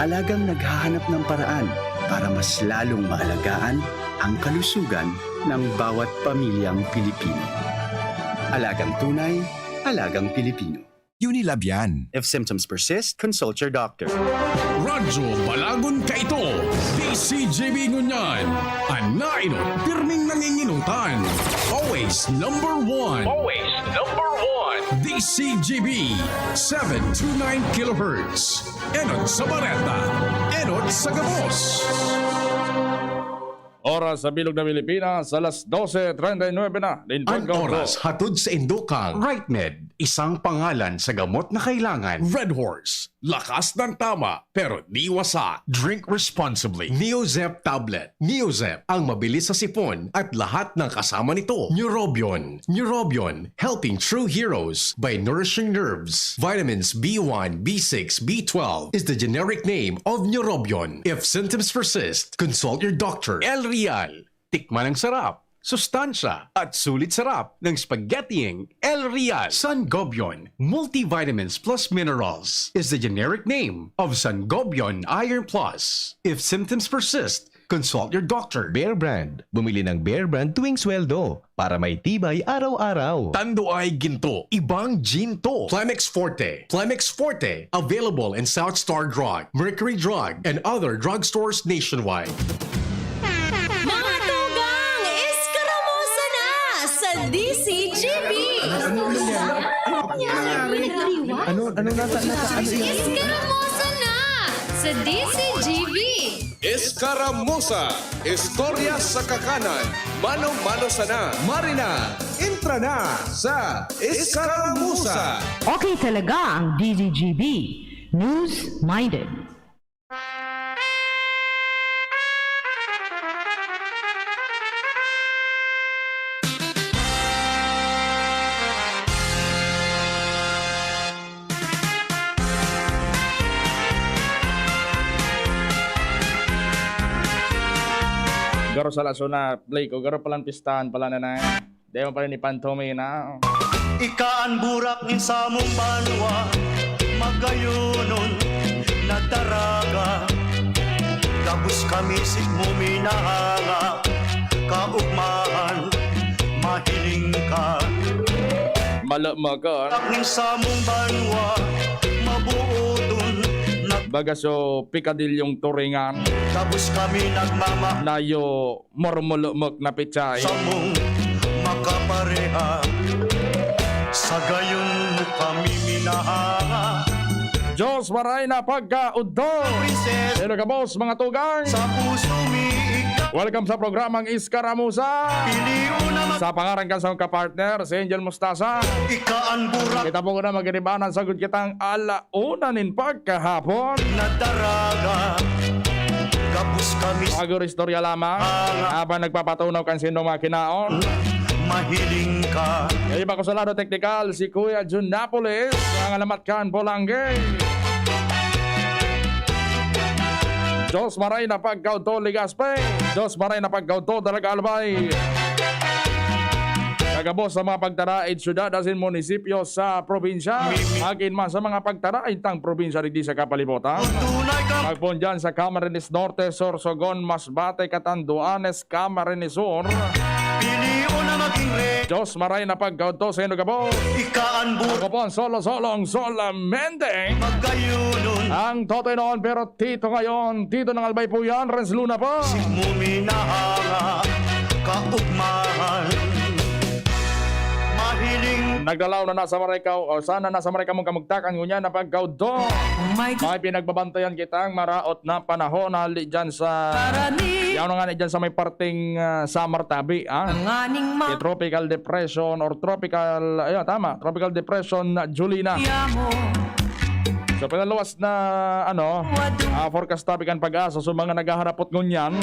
[SPEAKER 16] Alagang naghahanap ng paraan para mas lalong maalagaan ang kalusugan ng bawat pamilyang Pilipino. Alagang tunay, alagang Pilipino. Unilab yan. If symptoms persist, consult your doctor.
[SPEAKER 17] Radyo Balagon ka ito. DZGB ngunyan. Anainot, pirming nanginginutan. Always number one. Always number one. DZGB 729 kHz. Enot sa Bareta. Enot sa Gabos.
[SPEAKER 19] Oras sa Bilog na Pilipinas, alas 12:39 na.
[SPEAKER 4] Ang oras hatod sa Indokang. RightMed, isang pangalan sa gamot na kailangan. Red Horse, lakas ng tama pero di wasa. Drink responsibly. Neozep tablet. Neozep, ang mabilis sa sipon at lahat ng kasama nito. Neurobion. Neurobion, helping true heroes by nourishing nerves. Vitamins B1, B6, B12 is the generic name of Neurobion. If symptoms persist, consult your doctor. El Real, tikman ang sarap, sustansya at sulit sarap ng spaghettiing El Real. Sangobion, multivitamins plus minerals is the generic name of Sangobion Iron Plus. If symptoms persist, consult your doctor.
[SPEAKER 3] Bear Brand. Bumili ng Bear Brand tuwing sweldo para may tibay araw-araw.
[SPEAKER 4] Tando ay ginto, ibang ginto. Plemex Forte. Plemex Forte, available in South Star Drug, Mercury Drug, and other drugstores nationwide.
[SPEAKER 22] Mga tugang, iskaramusa na sa DZGB! Iskaramusa na sa DZGB!
[SPEAKER 18] Iskaramusa, istorya sa kakanan, mano-mano sana. Marina, intra na sa Iskaramusa.
[SPEAKER 20] Okay talaga ang DZGB. News-minded.
[SPEAKER 19] Garo sa laso na play ko, garo palang pistahan pala na. Di mo pa rin ipantome na.
[SPEAKER 29] Ikaan burak ni sa mong banwa, magayunon nagtaraga. Gabus kamisik mo minahanga, kaugmahan, mahiling ka.
[SPEAKER 19] Malamagan.
[SPEAKER 29] Burak ni sa mong banwa, mabuoton
[SPEAKER 19] Bagasyo pikadilyong turingan.
[SPEAKER 29] Tapos kami nagmama
[SPEAKER 19] na yo mormulumok na pichay.
[SPEAKER 29] Samong makapareha, sa gayon mo kami minahanga.
[SPEAKER 19] Diyos maray na pagkaudto. Hello ka boss, mga tugang.
[SPEAKER 29] Sa puso miika.
[SPEAKER 19] Welcome sa programang Iskaramusa. Sa pangarang ka sa kapartner, si Angel Mustasa.
[SPEAKER 29] Ikaan burak.
[SPEAKER 19] Kita po ko na maginibanan, sagot kitang alauna nin pagkahapon.
[SPEAKER 29] Nataraga. Kapus kami.
[SPEAKER 19] Bago istorya lamang. Habang nagpapatunaw kan sino makinaon.
[SPEAKER 29] Mahiling ka.
[SPEAKER 19] Kaya iba ko sa lado technical, si Kuya Jun Napoles. Ang alamat kan Bolangge. Diyos maray na pagkauto ligaspe. Diyos maray na pagkauto talaga albay. Kagabos sa mga pagtaraid syudad asin munisipyo sa probinsya. Akin man sa mga pagtaraid tang probinsya rin sa kapalibutan. Magpon dyan sa Camarines Norte, Sorsogon, Masbate, Catanduanes, Camarines Sur.
[SPEAKER 29] Piliyo na maging rey.
[SPEAKER 19] Diyos maray na pagkauto sa inyo kabo.
[SPEAKER 29] Ikaan burak.
[SPEAKER 19] Ako po ang solo-solong solamente.
[SPEAKER 29] Magkayunon.
[SPEAKER 19] Ang totoy noon pero tito ngayon. Tito ng albay po yan, Renz Luna po.
[SPEAKER 29] Muminahanga, kaugmahan. Mahiling.
[SPEAKER 19] Nagdalaw na nasa Marikaw o sana nasa Marikaw mong kamugtakan ngunya na pagkaudo. May pinagbabantayan kitang maraot na panahon na dyan sa yaw na nga dyan sa may parting summer tabi. Tropical depression or tropical, ayun tama, tropical depression Julina. So pinaluwas na forecast tabi kan pag-asa so mga naghaharapot ngunyan.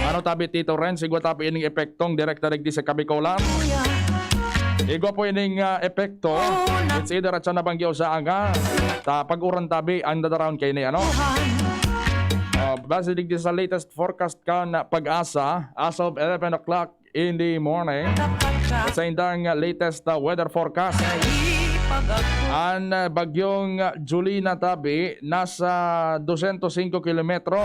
[SPEAKER 19] Ano tabi Tito Renz, sigwa tabi ining epektong direkta digdi sa Kabikolan. Igwa po ining epekto. It's either at siya nabanggiw sa aga. Pag-uran tabi, ang dadaround kayo ni base digdi sa latest forecast ka na pag-asa as of 11 o'clock in the morning. Sa indang latest weather forecast. Ang bagyong Julina tabi nasa 205 kilometro.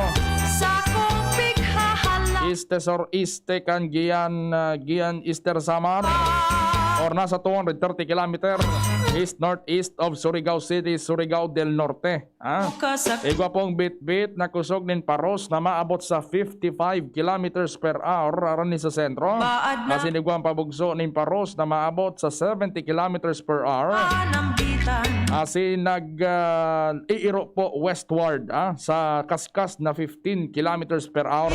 [SPEAKER 19] Este kan Gian Easter Samar. Or nasa 230 km east-northeast of Surigao City, Surigao del Norte. Igwa pong bit-bit na kusog nin paros na maabot sa 55 km per hour aron ni sa sentro. Kasi igwa ang pabugso nin paros na maabot sa 70 km per hour. Kasi nag-iiro po westward sa kaskas na 15 km per hour.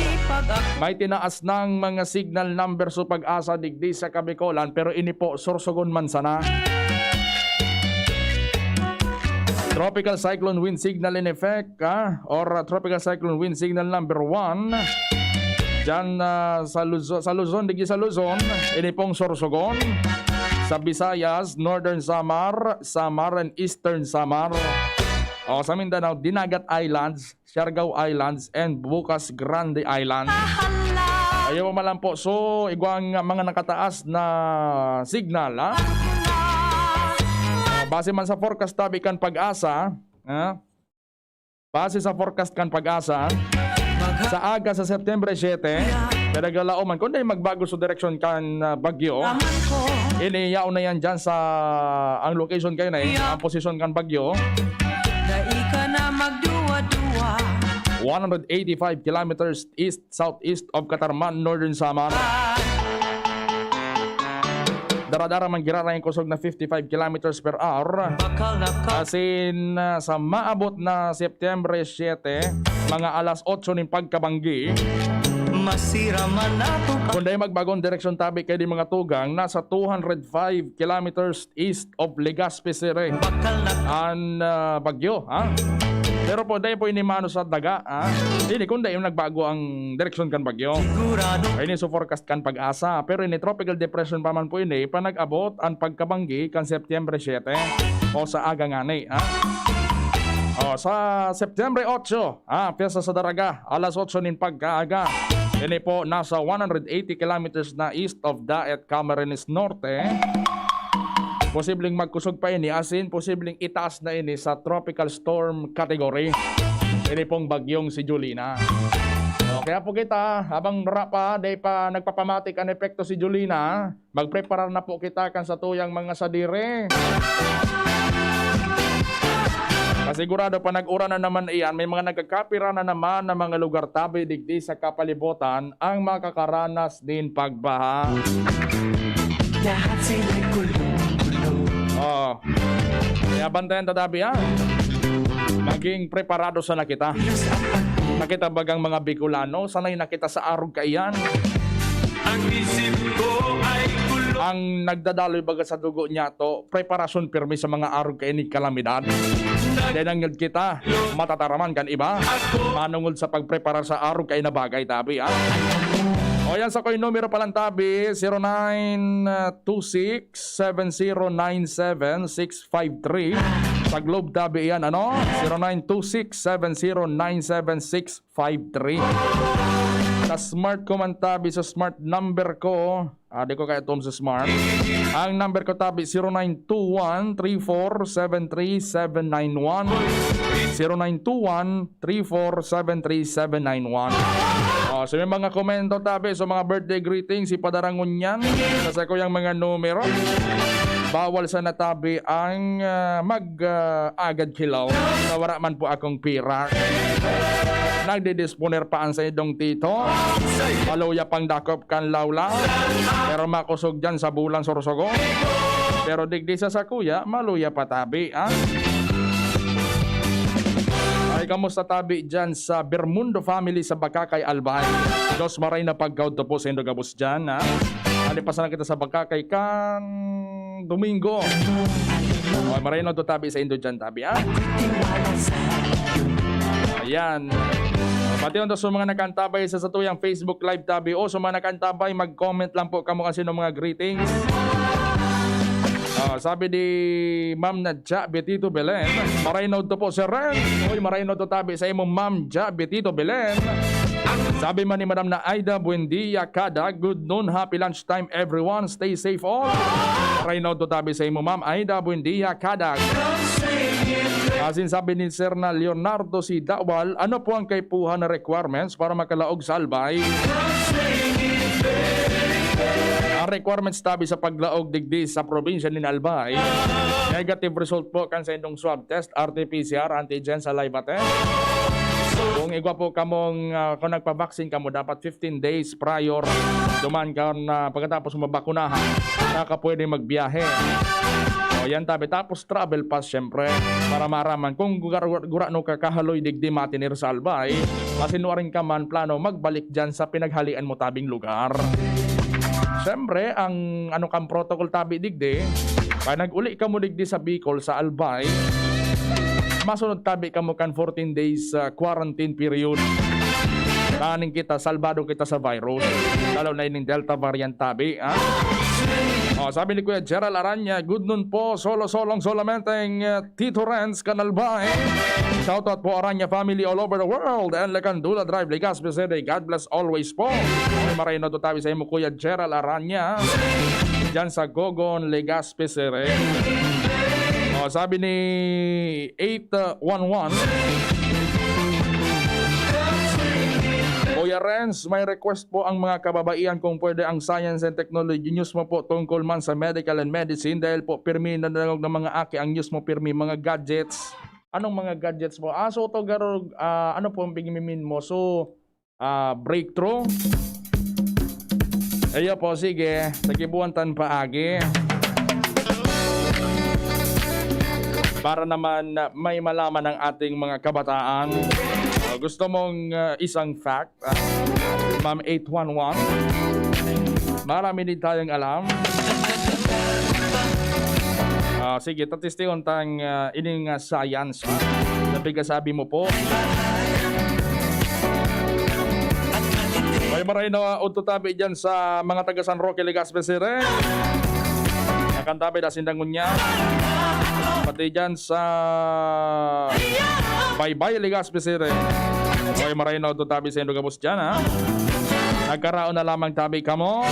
[SPEAKER 19] May tinaas ng mga signal number sa pag-asa digdi sa Kabikolan pero ini po Sorsogon man sana. Tropical cyclone wind signal in effect or tropical cyclone wind signal number 1 dyan sa Luzon, digdi sa Luzon ini pong Sorsogon. Sa Visayas, Northern Samar, Samar and Eastern Samar. O sa Mindanao, Dinagat Islands, Siargao Islands and Bukas Grande Island. Ayaw mo malang po. So, igwang mga nakataas na signal. Base man sa forecast tabi kan pag-asa. Base sa forecast kan pag-asa. Sa aga sa September 7, pinaglalao man. Kung magbago sa direksyon kan bagyo, iniyaw na yan dyan sa ang location kayo na ang posisyon kan bagyo. 185 kilometers east-southeast of Catarman, Northern Samar. Daradara man girara yung kusog na 55 kilometers per hour. Asin sa maabot na September 7, mga alas 8 ng pagkabanggi. Kung dahil magbagong direksyon tabi kayo di mga tugang, nasa 205 kilometers east of Legazpi City. Ang bagyo, Pero po dahil po inimano sa daga, hindi kung dahil nagbago ang direksyon kan bagyo. Ini so forecast kan pag-asa. Pero ini tropical depression pa man po ini, pa nag-abot ang pagkabanggi kan September 7 o sa aga nga ni. O sa September 8, piyesa sa daraga, alas 8 nin pagkaaga. Ini po nasa 180 kilometers na east of Daet, Camarines Norte. Posibleng magkusog pa ini, asin posibleng itaas na ini sa tropical storm category. Ini pong bagyong si Julina. Kaya po kita, habang rapa, day pa nagpapamatik ang epekto si Julina, magpreparar na po kita kan sa tuyang mga sadire. Pasigurado pa nag-ura na naman iyan, may mga nagkakapira na naman na mga lugar tabi digdi sa kapalibutan ang makakaranas din pagbaha. Oh. Kaya bantayan tatabi ha. Maging preparado sa nakita. Nakita bagang mga Bicolano, sanay nakita sa arog kaiyan. Ang isip ko ay gulo. Ang nagdadaloy baga sa dugo niya to, preparasyon pirmi sa mga arog kay ni kalamidad. Then ang kita, matataraman kan iba. Manungod sa pagprepara sa arog kay na bagay tabi ha. O yan sa ko'y numero palang tabi, 0926-7097-653. Sa Globe tabi yan, ano? 0926-7097-653. Sa Smart ko man tabi, sa Smart number ko, di ko kaya tom sa Smart. Ang number ko tabi, 0921-3473-791. 0921-3473-791. So may mga komento tabi sa mga birthday greetings, ipadarangon yan sa kuyang mga numero. Bawal sa natabi ang mag-agad kilaw na wala man po akong pira. Nagdidisponer paan sa idong tito. Paluya pang dakop kan lawla. Pero makusog dyan sa bulan sorsogo. Pero digdi sa kuya, maluya pa tabi. Ay, kamusta tabi dyan sa Bermundo family sa Bakakay, Albay? Dos maray na pagkauto po sa Indogabos dyan, ha? Alipasan na kita sa Bakakay kan Domingo. O, maray na to tabi sa Indo dyan, tabi, ha? Ayan. Pati yung sa mga nakantabay sa tuyang Facebook Live tabi o sa mga nakantabay, mag-comment lang po kamo kasi ng mga greetings. Sabi ni Ma'am Nadja Betito Belen, maraynaw to po si Renz. Uy, maraynaw to tabi sa imong Ma'am Nadja Betito Belen. Sabi man ni Madam na Aida Buendia Kada, good noon, happy lunchtime everyone, stay safe all. Maraynaw to tabi sa imong Ma'am Aida Buendia Kada. Asin sabi ni Sir na Leonardo si Dawal, ano po ang kaipuhan na requirements para makalaog sa Albay? Ang requirements tabi sa paglaog digdi sa probinsya ni Albay, negative result po kan sa indong swab test, RT-PCR, antigen sa live test. Kung igwa po kamong, kung nagpa-vaccine kamo, dapat 15 days prior duman ka na pagkatapos mabakunahan, saka pwede magbiyahe. O yan tabi, tapos travel pass syempre, para maraman kung gura no kakahaloy digdi matinir sa Albay, masinuarin ka man plano magbalik dyan sa pinaghalian mo tabing lugar. Siyempre, ang ano kang protocol tabi digdi, kaya nag-uli ka mo digdi sa Bicol, sa Albay, masunod tabi ka mo kan 14 days quarantine period. Taning kita, salbado kita sa virus. Lalo na yung Delta variant tabi. Sabi ni Kuya Gerald Aranya, good noon po, solong solamenteng Tito Renz Canalbay. Shoutout po Aranya family all over the world. And Lacandula Drive, Legazpi City. God bless always po. Maray na to tabi sa imo Kuya Gerald Aranya. Diyan sa Gogon, Legazpi City. Sabi ni 811, Kuya Renz, may request po ang mga kababaihan kung pwede ang science and technology news mo po tungkol man sa medical and medicine dahil po pirmi na nalagog ng mga aki ang news mo pirmi mga gadgets. Anong mga gadgets mo? So to garog, ano po ang pingimin mo? So, breakthrough? Ayo po, sige. Tagibuantan paagi. Para naman may malaman ng ating mga kabataan. Gusto mong isang fact, Ma'am 811, marami din tayong alam. Sige, tatistion tayong ining science. Sabi ka sabi mo po. May maray na ututabi dyan sa mga taga San Roque, Legazpi City. Nakantabi na sindangon niya. Pati dyan sa Bye-bye, Legazpi City. Okay, maray na ututabi sa Indogabos dyan, ha? Nagkaraon na lamang tabi ka mo.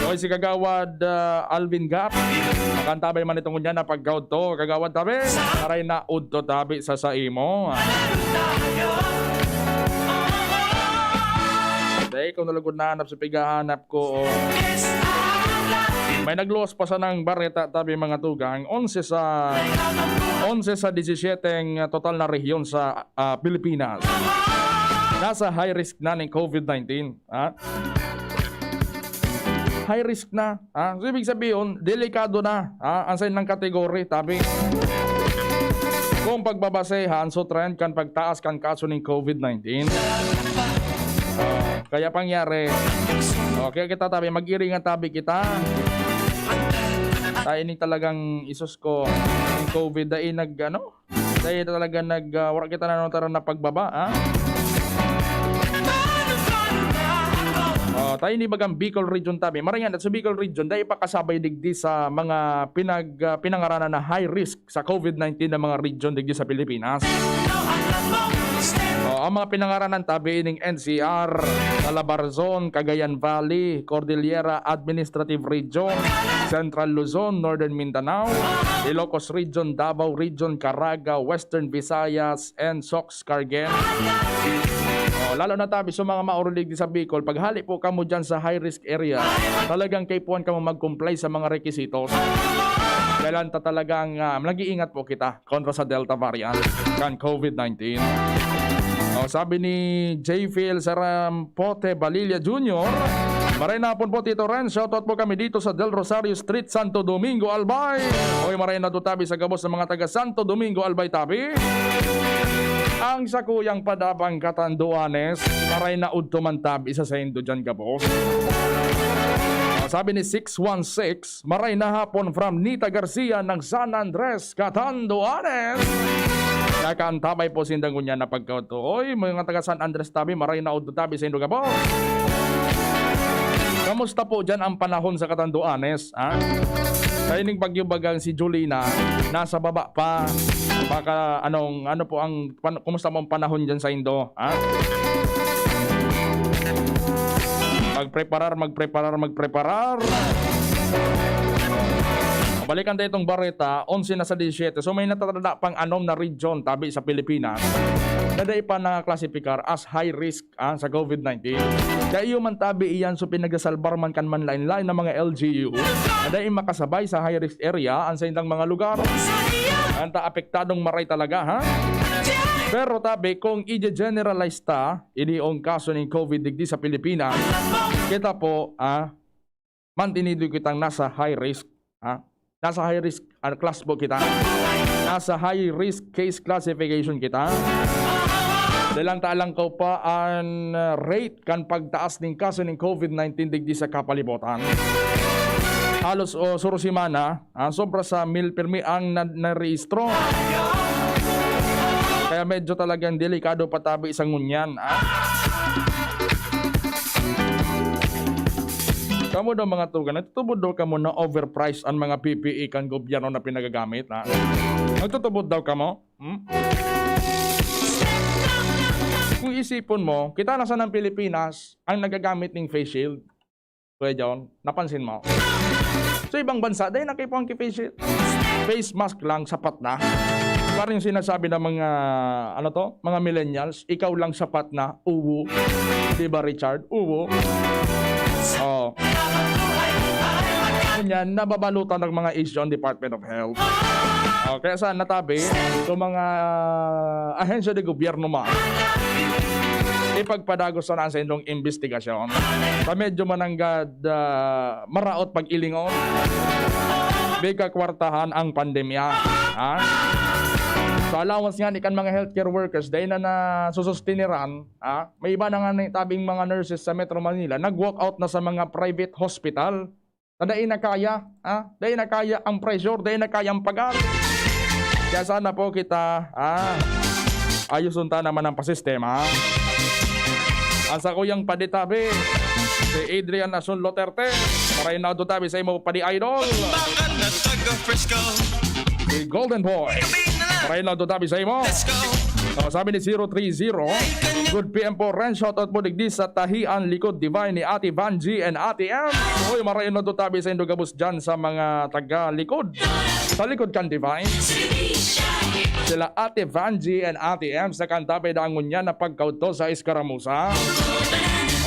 [SPEAKER 19] Okay, si Kagawad Alvin Gap. Nakantabay man itong niya na paggaw to. Kagawad tabi. Maray na ututabi sa imo. Day, kung nalagod na hanap sa pigahanap ko. May nagluwas pa sa ng Bareta tabi mga tugang 11 sa 17 total na rehiyon sa Pilipinas. Nasa high risk na ng COVID-19. High risk na. So, ibig sabihin, delikado na. Ang sign ng kategory, tabi. Kung pagbabasehan, so trend kan pagtaas kan kaso ng COVID-19. Kaya pangyari, kaya kita tabi, mag-iringan tabi kita. Tayo ini talagang isos ko ng COVID dahil dahil talaga wala kita na na pagbaba. Tayo ni bagang Bicol region tabi. Marangan at sa Bicol region dahil pakasabay digdi sa mga pinangaranan na high risk sa COVID-19 na mga region digdi sa Pilipinas. Ang mga pinangaranan tabi ng NCR, Calabarzon, Cagayan Valley, Cordillera Administrative Region, Central Luzon, Northern Mindanao, Ilocos Region, Davao Region, Caraga, Western Visayas, and Sox-Cargen. Lalo na tabi sa mga maurulig sa Bicol, paghali po kamo dyan sa high-risk area, talagang kaipuan kamo mag-comply sa mga requisitos. Kailan talagang nag-iingat po kita kontra sa Delta variant kan COVID-19. Sabi ni J. Phil Sarampote Balilla Jr., maray na po Tito Renz, shoutout po kami dito sa Del Rosario Street, Santo Domingo, Albay. Maray na tabi sa gabos ng mga taga Santo Domingo, Albay tabi. Ang sakuyang padabang Katanduanes, maray na udtuman tabi isa sa Indo dyan gabos. Sabi ni 616, maray na hapon from Nita Garcia ng San Andres, Catanduanes. Nakaantabay po sindangon niya na pagkauto. Oy, mga taga San Andres tabi, maray na udto tabi sa Indo gabos. Kamusta po dyan ang panahon sa Catanduanes? Kaining bagyo-bagang si Julina, nasa baba pa. Baka kumusta mo ang panahon dyan sa Indo? Magpreparar. Balikan tayo itong Bareta, 11 na sa 17. So may natatanda pang na region tabi sa Pilipinas na dahi pa na-classify as high risk sa COVID-19. Kaya iyo man tabi iyan so pinagasalbar man kan man lain-lain na mga LGU na dahi makasabay sa high risk area ang sa indang mga lugar. Anta apektadong maray talaga Pero tabi kung i-generalize iniong kaso ng COVID digdi sa Pilipinas, kita po mantinido kitang nasa high risk. Nasa high risk class po kita. Nasa high risk case classification kita. Dalang taalang ko pa ang rate kan pagtaas ng kaso ng COVID-19 digdi sa kapalibutan. Halos surusimana, sobra sa 1,000 pirmi ang narehistro. Kaya medyo talagang delikado patabi isang ngunyan. Kamu daw mga tugan, nagtutubod daw kamo na overpriced ang mga PPE kan gobyerno na pinagagamit. Nagtutubod daw kamo? Kung isipon mo, kita nasa ng Pilipinas ang nagagamit ng face shield. Kuya John, napansin mo? Sa ibang bansa, dahil nakipang face shield. Face mask lang, sapat na. Parang yung sinasabi ng mga, mga millennials, ikaw lang sapat na, uwo. Diba Richard? Uwo. Yan, nababalutan ng mga Asian Department of Health. Kaya saan natabi, ito mga ahensya de gobyerno ipagpadagos na sa indong investigasyon. Medyo mananggad maraot pag-ilingon. Bika kwartahan ang pandemya. Sa allowance nga ikan mga healthcare workers dahil na susustiniran, may iba na nga tabing mga nurses sa Metro Manila nag-walk out na sa mga private hospital. Dahil na kaya, dahil na kaya ang pressure, dahil na kaya ang pagal. Kaya sana po kita, ayusun ta naman ang pasistema. Asa ko yung paditabi, si Adrian Asun Loterte, maray na tabi sa imo padi idol. Si Golden Boy, maray na tabi sa imo. Sabi ni 030, good PM po Renz, shoutout po digdi sa Tahian Likod Divine ni Ate Vanji and Ate M. Uy, marayon na tabi sa Indogabus dyan sa mga taga-likod. Sa likod kan Divine. Sila Ate Vanji and Ate M sa kantabi dangon niya na pagkauto sa ISKARAMUSA.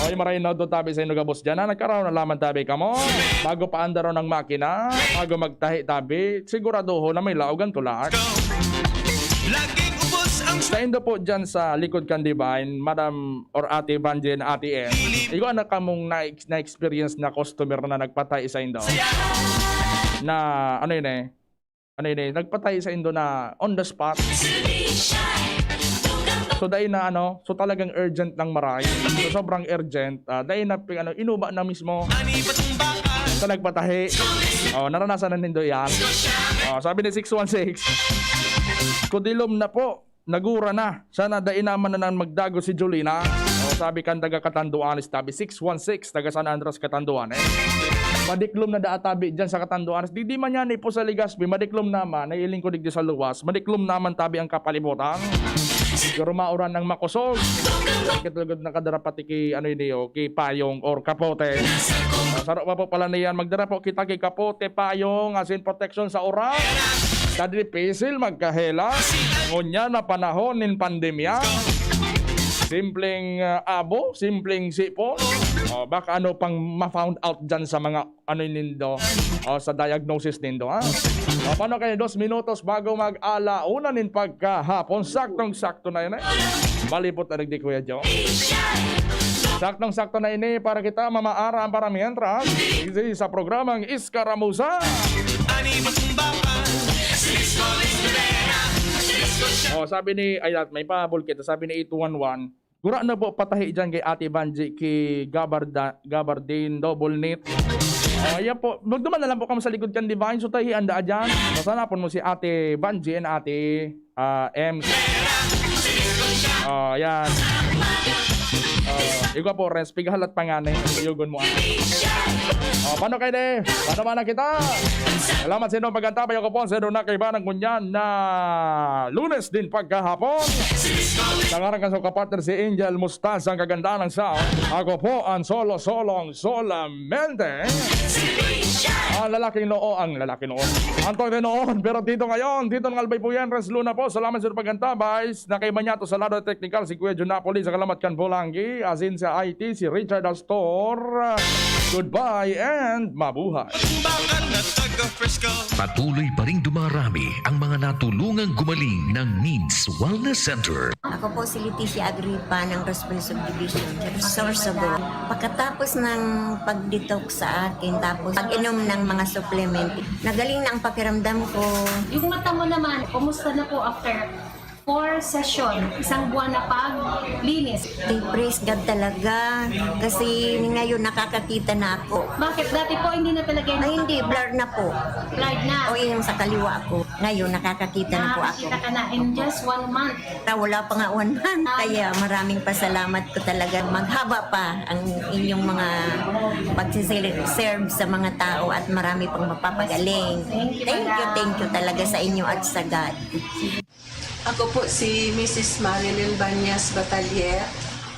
[SPEAKER 19] Oy, maray na doon tabi sa inyo gabos dyan. Nagkaroon na laman tabi ka mo. Bago paanda raw ng makina, bago magtahi tabi, siguraduho na may laugan tulak. Sa indo po dyan sa likod kan divine, Madam or Ate Vanjen, Ate M. Ikaw anak ka mong na-experience na customer na nagpatay sa indo. Na ano yun eh? Nagpatay sa indo na on the spot. So dahil na so talagang urgent ng maray. So sobrang urgent. Dahil na inuba na mismo. So nagpatahi. Naranasan na nindo yan. Sabi ni 616. Kudilom na po. Nagura na. Sana dahil naman na magdago si Jolina. Sabi kan taga Katanduanes tabi 616 taga San Andres Katanduanes. Madiklom na daatabi dyan sa Katanduanes. Di man yan po sa Ligaspi. Madiklom naman. Nailing ko digdi sa luwas. Madiklom naman tabi ang kapalibutan. Siguro mauran ng makosog. Kitulagod na kadarapati ki ki payong or kapote. Sarap pa po pala niyan. Magdara po kita ki kapote, payong, asin protection sa oras. Kadri pesil magkahela. Ngunya na panahon nin pandemya. Simpleng abo, simpleng sipon. Baka pang ma-found out dyan sa mga nindo. Sa diagnosis nindo. Paano kayo 2 minutos bago mag-ala? Una nin pagkahapon. Saktong-sakto na yun eh. Malipot na nagdi Kuya Joe. Saktong-sakto na ini para kita mamaara ang paramientras. Sa programang ISKARAMUSA. Sabi ni, may pahabol kita. Sabi ni 811. Gura na po patahi dyan kay Ate Banji, kay Gabardine, Double Knit. Ayan po, magduman na lang po kami sa likod kan Divine. So tayo handa dyan. Masanapon mo si Ate Banji and Ate M. Ayan. Ikaw po, Renz, pigahalat panganay. Yugon mo. Paano kayo de? Paano ba na kita? Salamat sa inyo pagkantapay ako po. Sa inyo na kay Banang Kunyan na Lunes din pagkahapon. Nangarang ka sa kapatid si Angel Mustas ang kagandaan ng sound. Ako po ang solong solamente. Ang lalaking noon. Antong noon. Pero dito ngayon, dito ng Albay po yan. Renz Luna po. Salamat sa inyo pagkantapay. Na kay Manyato sa lado technical si Kuya Junapoli sa Kalamat kan Bolangi. Asin sa IT si Richard Appstore. Goodbye and mabuhay.
[SPEAKER 5] Patuloy pa rin dumarami ang mga natulungang gumaling ng Needs Wellness Center.
[SPEAKER 7] Ako po si Leticia Agripa ng Roswell Subdivision, Sorsogon. Pagkatapos ng pag-detox sa akin, tapos pag-inom ng mga supplement, nagaling na ang pakiramdam ko.
[SPEAKER 9] Yung mata mo naman, kumusta na po after 4 session, isang buwan na paglinis?
[SPEAKER 7] Praise God talaga. Kasi ngayon nakakakita na ako.
[SPEAKER 9] Bakit? Dati po hindi na talaga yun?
[SPEAKER 7] Ay hindi, blur na po.
[SPEAKER 9] Blurred na?
[SPEAKER 7] O yung sa kaliwa ko. Ngayon nakakakita na po ako.
[SPEAKER 9] Nakakita ka na in just 1 month?
[SPEAKER 7] Wala pa nga 1 month. Kaya maraming pasalamat ko talaga. Maghaba pa ang inyong mga pagsiserve sa mga tao at marami pang mapapagaling. Thank you talaga sa inyo at sa God.
[SPEAKER 21] Ako po si Mrs. Marilyn Banyas Batalier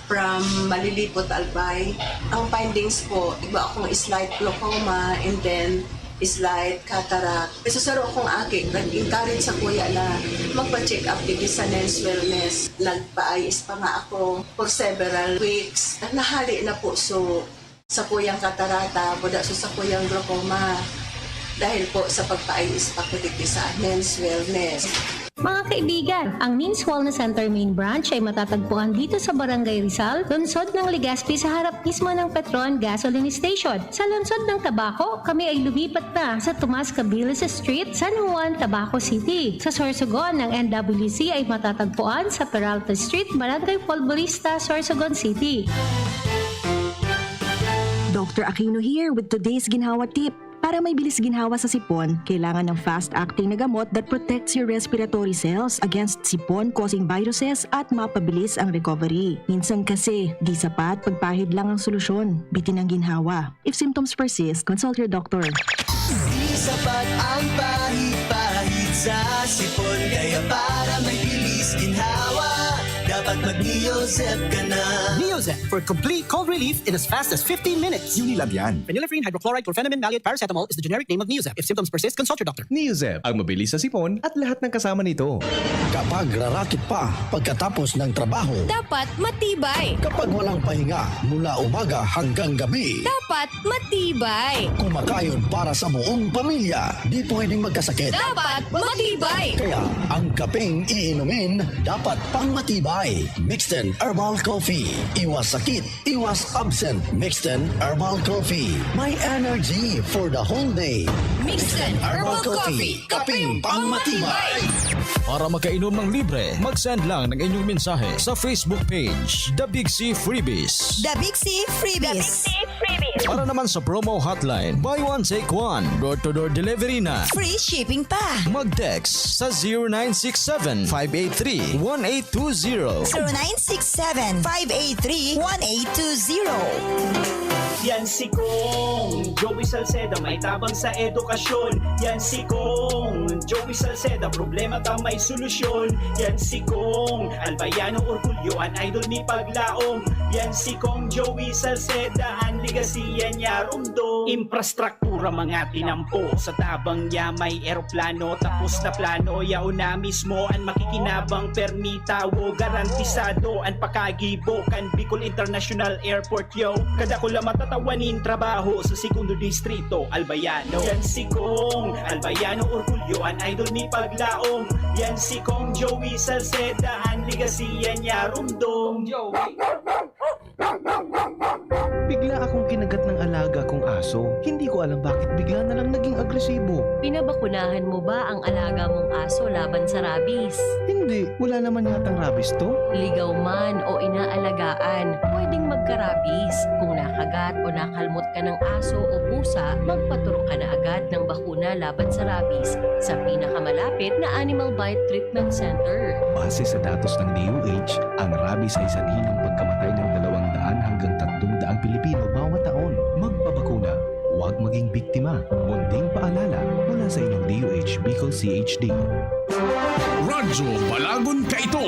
[SPEAKER 21] from Malilipot, Albay. Ang findings po, iba akong slight glaucoma and then slight cataract. Isasaro akong aki, nag-encourage sa kuya na magpa-check up din sa Renz Wellness. Nagpa-ayis pa nga ako for several weeks. Nahali na po sa kuyang katarata, buda sa kuyang glaucoma. Dahil po sa pagpa-ayis pa ko dito sa Renz Wellness.
[SPEAKER 24] Mga kaibigan, ang Needs Wellness Center main branch ay matatagpuan dito sa Barangay Rizal, lungsod ng Legazpi sa harap mismo ng Petron Gasoline Station. Sa lungsod ng Tabaco, kami ay lumipat na sa Tomas Cabiles Street, San Juan, Tabaco City. Sa Sorsogon, ang NWC ay matatagpuan sa Peralta Street, Barangay Polvorista, Sorsogon City.
[SPEAKER 25] Dr. Aquino here with today's ginhawa tip. Para may bilis ginhawa sa sipon, kailangan ng fast-acting na gamot that protects your respiratory cells against sipon-causing viruses at mapabilis ang recovery. Minsan kasi, di sapat pagpahid lang ang solusyon. Bitin ang ginhawa. If symptoms persist, consult your doctor.
[SPEAKER 26] Di sapat ang pahid-pahid sa sipon, kaya para may bilis ginhawa, dapat
[SPEAKER 29] Dapat mag-Neozep ka na.
[SPEAKER 1] Neozep for complete cold relief in as fast as 15 minutes.
[SPEAKER 3] Unilab yan.
[SPEAKER 1] Phenylephrine hydrochloride chlorpheniramine maleate paracetamol is the generic name of Neozep. If symptoms persist, consult your doctor.
[SPEAKER 3] Neozep, ang mabilis sa sipon at lahat ng kasama nito.
[SPEAKER 29] Kapag rarakit pa pagkatapos ng trabaho.
[SPEAKER 22] Dapat matibay.
[SPEAKER 29] Kapag walang pahinga mula umaga hanggang gabi.
[SPEAKER 22] Dapat matibay.
[SPEAKER 29] Kumakayon para sa buong pamilya. Di pwedeng magkasakit.
[SPEAKER 22] Dapat matibay.
[SPEAKER 29] Kaya ang kapeng iinumin dapat pang matibay. Mixten Herbal Coffee. Iwas sakit, iwas absent. Mixten Herbal Coffee. May energy for the whole day.
[SPEAKER 22] Mixten Herbal Coffee. Kapeng pang matibay.
[SPEAKER 6] Para makainom ng libre, mag-send lang ng inyong mensahe sa Facebook page, The Big C Freebies.
[SPEAKER 8] The Big C Freebies.
[SPEAKER 6] Para naman sa promo hotline, buy one take one, door-to-door delivery na.
[SPEAKER 8] Free shipping pa.
[SPEAKER 6] Mag-text sa 0967-583-1820.
[SPEAKER 8] 0967-583-1820.
[SPEAKER 29] Yan si Kong Joey Salceda, may tabang sa edukasyon. Yan si Kong Joey Salceda, problema ka may solusyon. Yan si Kong Albayano Orgulyo, an idol ni Paglaong. Yan si Kong Joey Salceda, ang ligasiya niya rumdo. Infrastruktura mga tinampo, sa tabang niya may eroplano. Tapos na plano, yao na mismo ang makikinabang permitawo. Garantisado ang pakagibo kan Bicol International Airport yo. Kada ko lang matatawanin trabaho sa segundo distrito Albayano. Yan si Kong Albayano Orgulyo, an idol ni Paglaong. Yan si Kong Joey Salceda, ang ligasiya niya rumdong. Joey.
[SPEAKER 3] Bigla akong kinagat ng alaga kong aso. Hindi ko alam bakit bigla na lang naging agresibo.
[SPEAKER 24] Pinabakunahan mo ba ang alaga mong aso laban sa rabies?
[SPEAKER 3] Hindi, wala naman yatang rabies to.
[SPEAKER 24] Ligaw man o inaalagaan, pwedeng magka-rabies. Kung nakagat o nakalmot ka ng aso o pusa, magpaturo ka na agad ng bakuna laban sa rabies sa pinakamalapit na Animal Bite Treatment Center.
[SPEAKER 3] Base sa datos ng DOH, ang rabies ay sanhi ng pagkamatay ng 200 hanggang 300 Pilipino bawat taon. Magpabakuna, huwag maging biktima. Munding paalala mula sa inyong DOH Bicol CHD.
[SPEAKER 17] Radyo Balagon ka ito.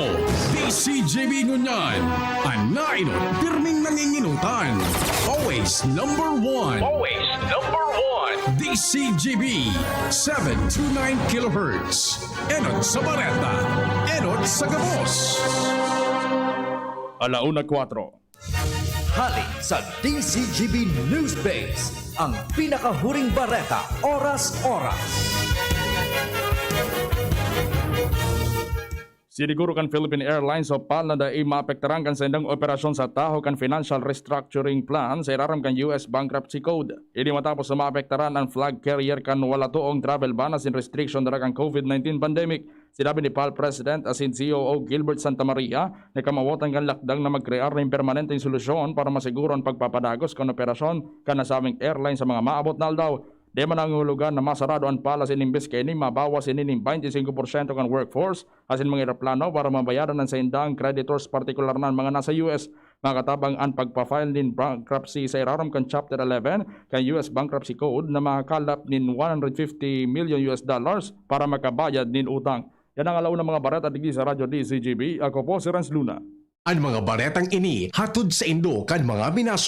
[SPEAKER 17] DZGB Ngunyan. Anainot, pirming nanginginutan. Always number one. Always number one. DZGB 729 kHz. Enot sa Bareta. Enot sa Gabos.
[SPEAKER 19] 1:04.
[SPEAKER 10] Halik sa DZGB News Base, ang pinakahuring bareta oras-oras.
[SPEAKER 19] Siniguro kan Philippine Airlines o PAL na daig maapektaran kan sa indang operasyon sa taho kan financial restructuring plan sa iraram kan US Bankruptcy Code. Ini matapos na maapektaran ang flag carrier kan wala tuong travel ban as in restriction dara kan COVID-19 pandemic. Sinabi ni PAL President as in COO Gilbert Santa Maria na kamawatan kan lakdang na magkrear ng permanenteng solusyon para masiguro ang pagpapadagos kan operasyon kan nasabing airline sa mga maabot na aldaw. Di man ang hulugan na masarado ang palas inimbes kay ni mabawas inining 25% kan workforce asin mga eroplano para mabayaran ng sa indang creditors partikular na mga nasa US. Nakatabang ang pagpa-file din bankruptcy sa iraram kan Chapter 11 kan US Bankruptcy Code na makakalap nin $150 million para makabayad nin utang. Yan ang alaw ng mga bareta digdi sa Radyo DZGB. Ako po si Renz Luna.
[SPEAKER 4] Ang mga baretang ini hatod sa Indo kan mga binaso